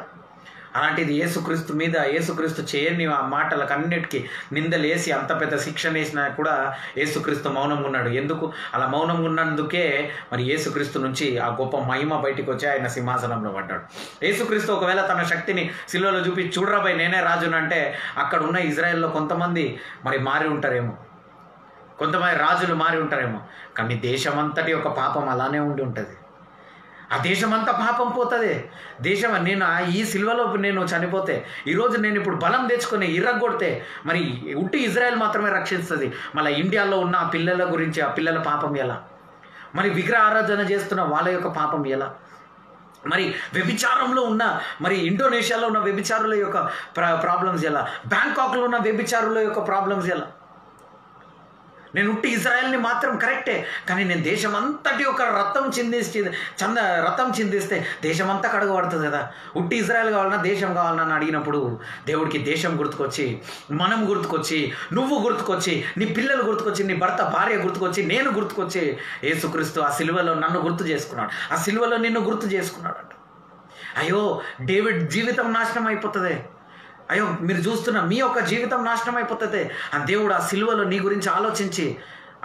అలాంటిది యేసుక్రీస్తు చేయని ఆ మాటలకు అన్నిటికీ నిందలేసి అంత పెద్ద శిక్షణ వేసినా కూడా యేసుక్రీస్తు మౌనంగా ఉన్నాడు. ఎందుకు అలా మౌనంగా ఉన్నందుకే మరి యేసుక్రీస్తు నుంచి ఆ గొప్ప మహిమ బయటికి వచ్చి ఆయన సింహాసనంలో పడ్డాడు. యేసుక్రీస్తు ఒకవేళ తన శక్తిని సిలువలో చూపి చూడరాబాయ్ నేనే రాజునంటే అక్కడ ఉన్న ఇజ్రాయెల్లో కొంతమంది మరి మారి ఉంటారేమో, కొంతమంది రాజులు మారి ఉంటారేమో, కానీ దేశమంతటి యొక్క పాపం అలానే ఉండి ఉంటుంది. ఆ దేశమంతా పాపం పోతుంది. దేశం నేను ఈ సిల్వలో నేను చనిపోతే, ఈరోజు నేను ఇప్పుడు బలం తెచ్చుకొని ఇర్రగొడితే మరి ఉట్టి ఇజ్రాయెల్ మాత్రమే రక్షిస్తుంది. మళ్ళీ ఇండియాలో ఉన్న ఆ పిల్లల గురించి, ఆ పిల్లల పాపం ఎలా, మరి విగ్రహ ఆరాధన చేస్తున్న వాళ్ళ యొక్క పాపం ఎలా, మరి వ్యభిచారంలో ఉన్న, మరి ఇండోనేషియాలో ఉన్న వ్యభిచారుల యొక్క ప్రాబ్లమ్స్ ఎలా, బ్యాంకాక్లో ఉన్న వ్యభిచారుల యొక్క ప్రాబ్లమ్స్ ఎలా. నేను ఉట్టి ఇజ్రాయెల్ని మాత్రం కరెక్టే, కానీ నేను దేశమంతటి ఒక రక్తం చిందిస్తే దేశమంతా కడగబడుతుంది కదా. ఉట్టి ఇజ్రాయెల్ కావాలన్నా దేశం కావాలన్నా అని అడిగినప్పుడు దేవుడికి దేశం గుర్తుకొచ్చి, మనం గుర్తుకొచ్చి, నువ్వు గుర్తుకొచ్చి, నీ పిల్లలు గుర్తుకొచ్చి, నీ భర్త భార్య గుర్తుకొచ్చి, నేను గుర్తుకొచ్చి, యేసుక్రీస్తు ఆ సిలువలో నన్ను గుర్తు చేసుకున్నాడు, ఆ సిలువలో నిన్ను గుర్తు చేసుకున్నాడు. అయ్యో డేవిడ్ జీవితం నాశనం అయిపోతుంది, అయ్యో మీరు చూస్తున్న మీ యొక్క జీవితం నాశనం అయిపోతుంది. ఆ దేవుడు ఆ సిలువలో నీ గురించి ఆలోచించి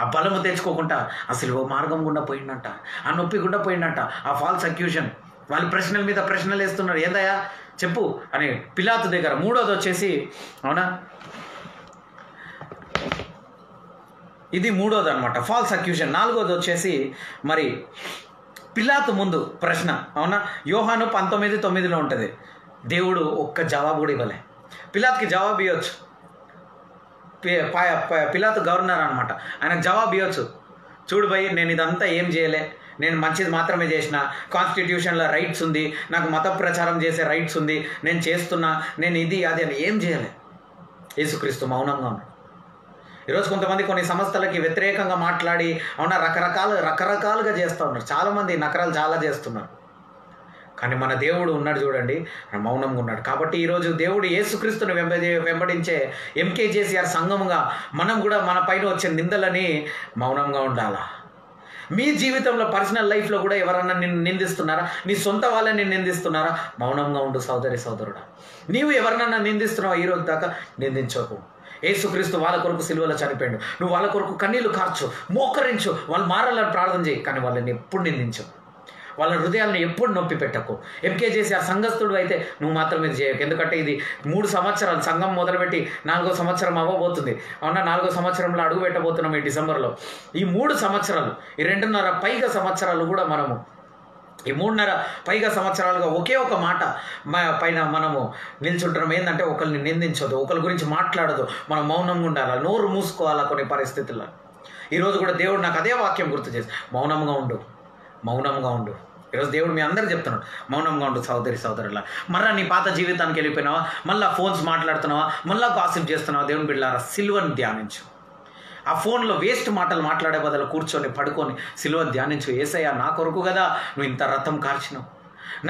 ఆ బలము తెచ్చుకోకుండా ఆ సిలువ మార్గం గుండా పోయిందంట, ఆ నొప్పి గుండా పోయిందంట. ఆ ఫాల్స్ అక్యూషన్, వాళ్ళు ప్రశ్నల మీద ప్రశ్నలు వేస్తున్నారు, ఏందయ్యా చెప్పు అని పిలాతు దగ్గర. మూడోది వచ్చేసి, అవునా, ఇది మూడోది అనమాట, ఫాల్స్ అక్యూషన్. నాలుగోది వచ్చేసి మరి పిలాతు ముందు ప్రశ్న, అవునా, యోహాను 19:9 ఉంటుంది. దేవుడు ఒక్క జవాబు కూడా ఇవ్వలే. పిలాతుకి జవాబు ఇవ్వచ్చు, పిలాతు గవర్నర్ అనమాట, ఆయనకు జవాబు ఇవ్వచ్చు. చూడు భయ్, నేను ఇదంతా ఏం చేయలే, నేను మంచిది మాత్రమే చేసిన, కాన్స్టిట్యూషన్లో రైట్స్ ఉంది, నాకు మత ప్రచారం చేసే రైట్స్ ఉంది, నేను చేస్తున్నా, నేను ఇది అది అని ఏం చేయలే. యేసుక్రీస్తు మౌనంగా ఉన్నాడు. ఈరోజు కొంతమంది కొన్ని సంస్థలకి వ్యతిరేకంగా మాట్లాడి, అవునా, రకరకాలుగా చేస్తూ ఉన్నారు. చాలామంది నకరాలు చాలా చేస్తున్నారు. కానీ మన దేవుడు ఉన్నాడు చూడండి, మౌనంగా ఉన్నాడు. కాబట్టి ఈరోజు దేవుడు యేసుక్రీస్తుని వెంబడించే MKJCR సంఘముగా మనం కూడా మన పైన వచ్చే నిందలని మౌనంగా ఉండాలా. మీ జీవితంలో పర్సనల్ లైఫ్లో కూడా ఎవరన్నా నిన్ను నిందిస్తున్నారా, నీ సొంత వాళ్ళని నిందిస్తున్నారా, మౌనంగా ఉండు సోదరి సోదరుడా. నీవు ఎవరినన్నా నిందిస్తున్నావా ఈరోజు దాకా, నిందించకు. యేసుక్రీస్తు వాళ్ళ కొరకు సిలువలో చనిపోయాడు. నువ్వు వాళ్ళ కొరకు కన్నీళ్లు కార్చు, మోకరించు, వాళ్ళు మారాలని ప్రార్థన చేయి, కానీ వాళ్ళని ఎప్పుడు నిందించవు, వాళ్ళ హృదయాలను ఎప్పుడు నొప్పి పెట్టకు. MKJCR సంఘస్థుడు అయితే నువ్వు మాత్రం ఇది చేయకు. ఎందుకంటే ఇది 3 సంవత్సరాలు సంఘం మొదలుపెట్టి 4వ సంవత్సరం అవ్వబోతుంది. అవునా, 4వ సంవత్సరంలో అడుగు పెట్టబోతున్నాం ఈ డిసెంబర్లో. ఈ 3 సంవత్సరాలు, ఈ 2.5 పైగా సంవత్సరాలు కూడా మనము, ఈ 3.5 పైగా సంవత్సరాలుగా ఒకే ఒక మాట పైన మనము నిల్చుంటున్నాం. ఏంటంటే ఒకరిని నిందించదు, ఒకరి గురించి మాట్లాడదు, మనం మౌనంగా ఉండాలి, నోరు మూసుకోవాలా కొన్ని పరిస్థితుల్లో. ఈరోజు కూడా దేవుడు నాకు అదే వాక్యం గుర్తు చేసి, మౌనంగా ఉండు, మౌనంగా ఉండు. ఈరోజు దేవుడు మీ అందరూ చెప్తున్నాడు, మౌనంగా ఉండు సోదరి సోదరులా. మళ్ళీ నీ పాత జీవితానికి వెళ్ళిపోయినావా, మళ్ళీ ఫోన్స్ మాట్లాడుతున్నావా, మళ్ళీ గాసిప్ చేస్తున్నావా, దేవుని బిడ్డలారా సిలువను ధ్యానించు. ఆ ఫోన్లో వేస్ట్ మాటలు మాట్లాడే బదులు కూర్చొని పడుకొని సిలువను ధ్యానించు. యేసయ్య నా కొరకు కదా నువ్వు ఇంత రక్తం కార్చినావు,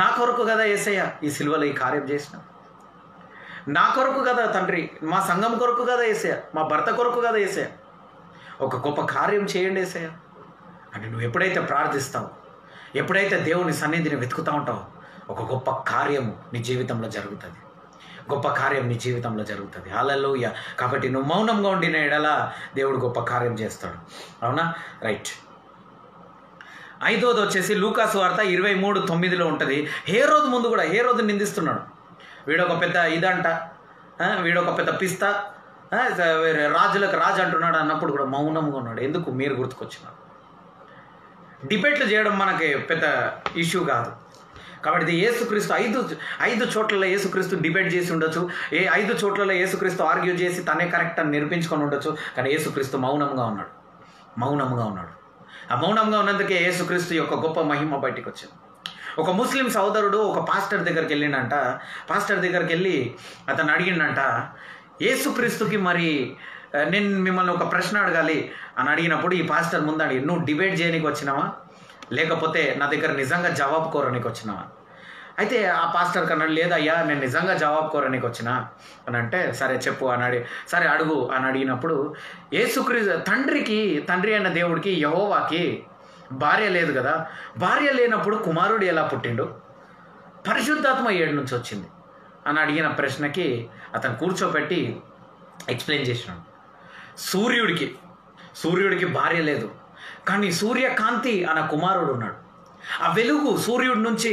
నా కొరకు కదా యేసయ్య ఈ సిలువలో ఈ కార్యం చేసినావు, నా కొరకు కదా తండ్రి, మా సంఘం కొరకు కదా యేసయ్య, మా భర్త కొరకు కదా యేసయ్య, ఒక గొప్ప కార్యం చేయండి యేసయ్య అంటే నువ్వు ఎప్పుడైతే ప్రార్థిస్తావు, ఎప్పుడైతే దేవుని సన్నిధిని వెతుకుతూ ఉంటావో, ఒక గొప్ప కార్యము నీ జీవితంలో జరుగుతుంది, గొప్ప కార్యం నీ జీవితంలో జరుగుతుంది. హల్లెలూయా. కాబట్టి నువ్వు మౌనంగా ఉండిన ఎడల దేవుడు గొప్ప కార్యం చేస్తాడు. అవునా, రైట్. 5వది వచ్చేసి లూకా సువార్త 23:9 ఉంటుంది. హేరోదు ముందు కూడా హేరోదు నిందిస్తున్నాడు, వీడొక పెద్ద ఇదంట, వీడొక పెద్ద పిస్తా, రాజులకు రాజు అంటున్నాడు అన్నప్పుడు కూడా మౌనంగా ఉన్నాడు. ఎందుకు, మీరు గుర్తుకొచ్చినారు. డిబేట్లు చేయడం మనకి పెద్ద ఇష్యూ కాదు. కాబట్టి ఇది యేసుక్రీస్తు 5 చోట్లలో యేసుక్రీస్తు డిబేట్ చేసి ఉండొచ్చు, 5 చోట్లలో యేసుక్రీస్తు ఆర్గ్యూ చేసి తనే కరెక్ట్ అని నిరూపించుకొని ఉండొచ్చు. కానీ యేసుక్రీస్తు మౌనంగా ఉన్నాడు, మౌనంగా ఉన్నాడు. ఆ మౌనంగా ఉన్నందుకే యేసుక్రీస్తు యొక్క గొప్ప మహిమ బయటికి వచ్చింది. ఒక ముస్లిం సోదరుడు ఒక పాస్టర్ దగ్గరికి వెళ్ళిండంట. పాస్టర్ దగ్గరికి వెళ్ళి అతను అడిగిండంట, యేసుక్రీస్తుకి మరి నేను మిమ్మల్ని ఒక ప్రశ్న అడగాలి అని అడిగినప్పుడు ఈ పాస్టర్ ముందు అడిగి, నువ్వు డిబేట్ చేయడానికి వచ్చినావా, లేకపోతే నా దగ్గర నిజంగా జవాబు కోరడానికి వచ్చినావా? అయితే ఆ పాస్టర్ కన్నాడు, లేదయ్యా నేను నిజంగా జవాబు కోరడానికి వచ్చినా అని అంటే, సరే చెప్పు అని సరే అడుగు అని అడిగినప్పుడు, యేసుక్రీస్తు తండ్రి అయిన దేవుడికి యెహోవాకి భార్య లేదు కదా, భార్య లేనప్పుడు కుమారుడు ఎలా పుట్టిండు, పరిశుద్ధాత్మ ఏడు నుంచి వచ్చింది అని అడిగిన ప్రశ్నకి అతను కూర్చోపెట్టి ఎక్స్ప్లెయిన్ చేసినాడు. సూర్యుడికి భార్య లేదు, కానీ సూర్యకాంతి అన్న కుమారుడు ఉన్నాడు. ఆ వెలుగు సూర్యుడి నుంచి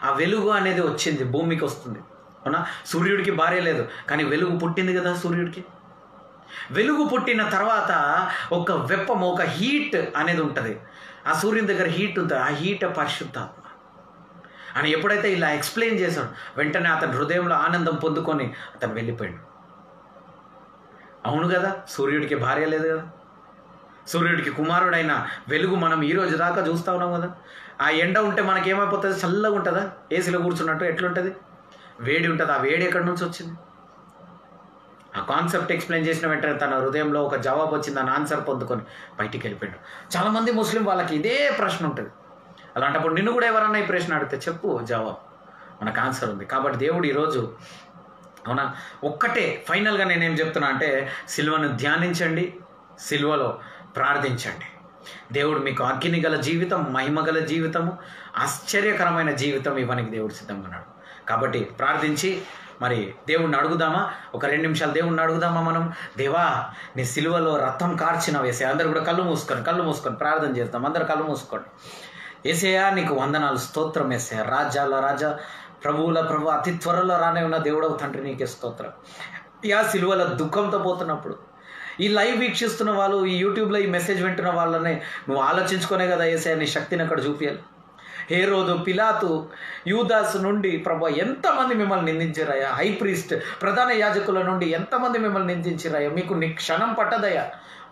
ఆ వెలుగు అనేది వచ్చింది, భూమికి వస్తుంది. అవునా, సూర్యుడికి భార్య లేదు, కానీ వెలుగు పుట్టింది కదా సూర్యుడికి. వెలుగు పుట్టిన తర్వాత ఒక వెప్పము, ఒక హీట్ అనేది ఉంటుంది. ఆ సూర్యుని దగ్గర హీట్ ఉంటుంది. ఆ హీట్ పరిశుద్ధాత్మ అని ఎప్పుడైతే ఇలా ఎక్స్ప్లెయిన్ చేశాడు, వెంటనే అతని హృదయంలో ఆనందం పొందుకొని అతను వెళ్ళిపోయాడు. అవును కదా, సూర్యుడికి భార్య లేదు కదా, సూర్యుడికి కుమారుడైన వెలుగు మనం ఈరోజు దాకా చూస్తూ ఉన్నాం కదా. ఆ ఎండ ఉంటే మనకేమైపోతుంది? చల్లగా ఉంటుందా? ఏసీలో కూర్చున్నట్టు ఎట్లుంటుంది? వేడి ఉంటుంది. ఆ వేడి ఎక్కడి నుంచి వచ్చింది? ఆ కాన్సెప్ట్ ఎక్స్ప్లెయిన్ చేసిన వెంటనే తన హృదయంలో ఒక జవాబు వచ్చింది. దాని ఆన్సర్ పొందుకొని బయటికి వెళ్ళిపోయాడు. చాలామంది ముస్లిం వాళ్ళకి ఇదే ప్రశ్న ఉంటుంది. అలాంటప్పుడు నిన్ను కూడా ఎవరన్నా ఈ ప్రశ్న అడిగితే చెప్పు జవాబు, మనకు ఆన్సర్ ఉంది. కాబట్టి దేవుడు ఈరోజు అవునా ఒక్కటే ఫైనల్గా నేనేం చెప్తున్నా అంటే, సిలువను ధ్యానించండి, సిలువలో ప్రార్థించండి. దేవుడు మీకు అగ్ని గల జీవితం, మహిమ గల జీవితము, ఆశ్చర్యకరమైన జీవితం ఇవ్వడానికి దేవుడు సిద్ధంగా ఉన్నాడు. కాబట్టి ప్రార్థించి మరి దేవుణ్ణి అడుగుదామా? ఒక 2 నిమిషాలు దేవుణ్ణి అడుగుదామా మనం? దేవా, నీ సిలువలో రక్తం కార్చిన వేసే. అందరూ కూడా కళ్ళు మూసుకొని ప్రార్థన చేద్దాం. అందరూ కళ్ళు మూసుకోండి. ఏసయ్యా, నీకు వందనాలు, స్తోత్రం ఏసయ్యా. రాజ్యాల రాజా, ప్రభువుల ప్రభు, అతి త్వరలో రానే ఉన్న దేవుడవు తండ్రి, నీకే స్తోత్రం. యా సిలువల దుఃఖంతో పోతున్నప్పుడు ఈ లైవ్ వీక్షిస్తున్న వాళ్ళు, ఈ యూట్యూబ్లో ఈ మెసేజ్ వింటున్న వాళ్ళని నువ్వు ఆలోచించుకునే కదా ఏసయ్యా నీ శక్తిని అక్కడ చూపించాలి. హేరోదు, పిలాతు, యూదాసు నుండి ప్రభు ఎంతమంది మిమ్మల్ని నిందించారయ్యా. హై ప్రీస్ట్, ప్రధాన యాజకుల నుండి ఎంతమంది మిమ్మల్ని నిందించారయ్యా. మీకు నీ క్షణం పట్టదయ్యా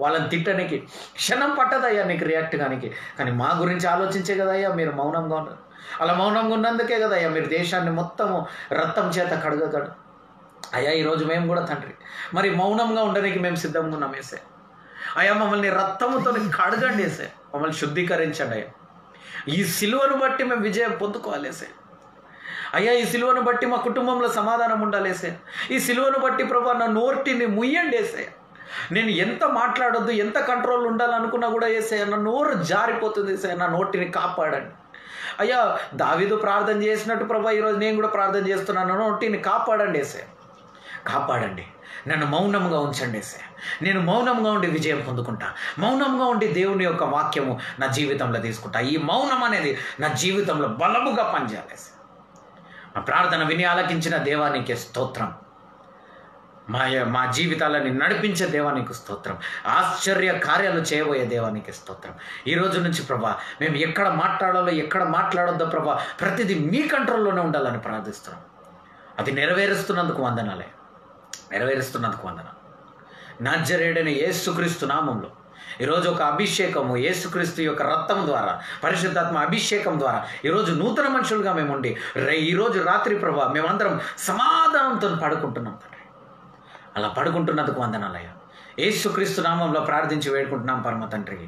వాళ్ళని తిట్టడానికి, క్షణం పట్టదయ్యా నీకు రియాక్ట్ కానికి. కానీ మా గురించి ఆలోచించే కదయ్యా మీరు మౌనంగా ఉన్నారు. అలా మౌనంగా ఉన్నందుకే కదయ్యా మీరు దేశాన్ని మొత్తము రక్తం చేత కడగగడు. అయ్యా, ఈరోజు మేము కూడా తండ్రి మరి మౌనంగా ఉండడానికి మేము సిద్ధంగా ఉన్నాం వేసే. అయ్యా, మమ్మల్ని రక్తముతో కడగండి వేసే, మమ్మల్ని శుద్ధీకరించండి అయ్యా. ఈ సిలువను బట్టి మేము విజయం పొందుకోవాలేసే. అయ్యా, ఈ సిలువను బట్టి మా కుటుంబంలో సమాధానం ఉండాలేసే. ఈ సిలువను బట్టి ప్రభా నా నోటిని ముయ్యండి వేసే. నేను ఎంత మాట్లాడొద్దు, ఎంత కంట్రోల్ ఉండాలనుకున్నా కూడా వేసే నా నోరు జారిపోతుంది వేసే. నా నోటిని కాపాడండి అయ్యా. దావీదు ప్రార్థన చేసినట్టు ప్రభా ఈరోజు నేను కూడా ప్రార్థన చేస్తున్నాను. నోటిని కాపాడండి వేసే, కాపాడండి. నన్ను మౌనంగా ఉంచండి వేసే. నేను మౌనంగా ఉండి విజయం పొందుకుంటా. మౌనంగా ఉండి దేవుని యొక్క వాక్యము నా జీవితంలో తీసుకుంటా. ఈ మౌనం అనేది నా జీవితంలో బలముగా పనిచేయాలి. మా ప్రార్థన విని ఆలకించిన దేవానికి స్తోత్రం. మా జీవితాలని నడిపించే దేవానికి స్తోత్రం. ఆశ్చర్య కార్యాలు చేయబోయే దేవానికి స్తోత్రం. ఈ రోజు నుంచి ప్రభా మేము ఎక్కడ మాట్లాడాలో ఎక్కడ మాట్లాడొద్దో ప్రభా ప్రతిదీ మీ కంట్రోల్లోనే ఉండాలని ప్రార్థిస్తున్నాం. అది నెరవేరుస్తున్నందుకు వందనాలే, నెరవేరుస్తున్నందుకు వందనాలు. నజరేయుడైన యేసుక్రీస్తు నామంలో ఈరోజు ఒక అభిషేకము, యేసుక్రీస్తు యొక్క రక్తం ద్వారా, పరిశుద్ధాత్మ అభిషేకం ద్వారా ఈరోజు నూతన మనుషులుగా మేము ఉండి ఈరోజు రాత్రి ప్రభా మేమందరం సమాధానంతో పడుకుంటున్నాం తండ్రి. అలా పడుకుంటున్నందుకు వందనాలయ్యా. యేసుక్రీస్తు నామంలో ప్రార్థించి వేడుకుంటున్నాం పరమ తండ్రికి.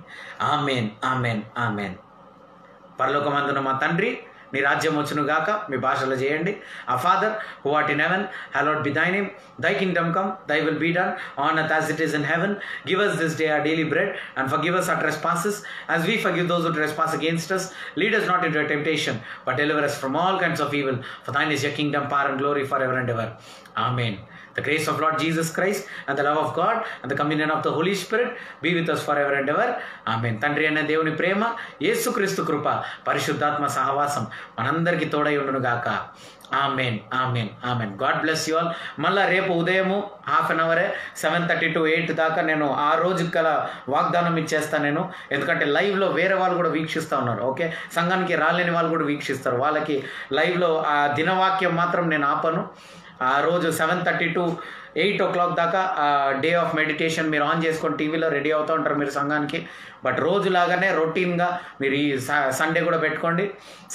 Amen, amen, amen. పరలోకమందున మా తండ్రి, నీ రాజ్యం వచ్చును గాక. మీ భాషలో చేయండి. ఆ father who art in heaven, hallowed be thy name, thy kingdom come, thy will be done on earth as it is in heaven. Give us this day our daily bread, and forgive us our trespasses as we forgive those who trespass against us. Lead us not into temptation, but deliver us from all kinds of evil. For thine is your kingdom, power and glory forever and ever. Amen. The grace of Lord Jesus Christ and the love of God and the communion of the Holy Spirit be with us forever and ever. Amen. తండ్రి అయిన దేవుని ప్రేమ, యేసుక్రీస్తు కృప, పరిశుద్ధాత్మ సహవాసం మనందరికీ తోడై ఉండును గాక. Amen, amen, amen. God bless you all. మళ్ళీ రేపు ఉదయము 1/2 అవరే 7:30 to 8 దాకా నేను ఆ రోజు గల వాగ్దానం ఇచ్చేస్తాను నేను. ఎందుకంటే లైవ్లో వేరే వాళ్ళు కూడా వీక్షిస్తూ ఉన్నారు. ఓకే, సంఘానికి రాలేని వాళ్ళు కూడా వీక్షిస్తారు. వాళ్ళకి లైవ్లో ఆ దినవాక్యం మాత్రం నేను ఆపను. ఆ రోజు 7:30 to 8 o'clock దాకా డే ఆఫ్ మెడిటేషన్ మీరు ఆన్ చేసుకొని టీవీలో రెడీ అవుతూ ఉంటారు మీరు సంఘానికి. బట్ రోజులాగానే రొటీన్గా మీరు ఈ సండే కూడా పెట్టుకోండి.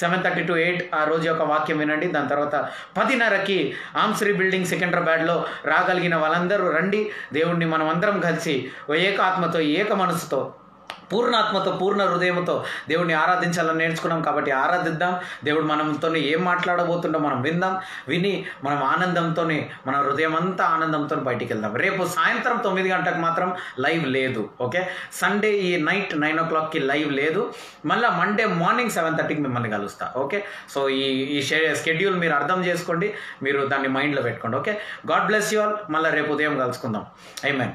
7:30 to 8 ఆ రోజు యొక్క వాక్యం వినండి. దాని తర్వాత 10:30కి ఆమ్శ్రీ బిల్డింగ్ సికింద్రాబాద్లో రాగలిగిన వాళ్ళందరూ రండి. దేవుణ్ణి మనం అందరం కలిసి ఏక ఆత్మతో, ఏక మనసుతో, పూర్ణాత్మతో, పూర్ణ హృదయంతో దేవుడిని ఆరాధించాలని నేర్చుకున్నాం. కాబట్టి ఆరాధిద్దాం. దేవుడు మనతో ఏం మాట్లాడబోతుండో మనం విందాం. విని మనం ఆనందంతో, మన హృదయం అంతా ఆనందంతో బయటికి వెళ్దాం. రేపు సాయంత్రం 9 గంటలకు మాత్రం లైవ్ లేదు. ఓకే, సండే ఈ నైట్ 9 o'clockకి లైవ్ లేదు. మళ్ళీ మండే మార్నింగ్ 7:30కి మిమ్మల్ని కలుస్తా. ఓకే, సో ఈ షెడ్యూల్ మీరు అర్థం చేసుకోండి, మీరు దాన్ని మైండ్లో పెట్టుకోండి. Okay, God bless you all. మళ్ళీ రేపు ఉదయం కలుసుకుందాం. ఆమేన్.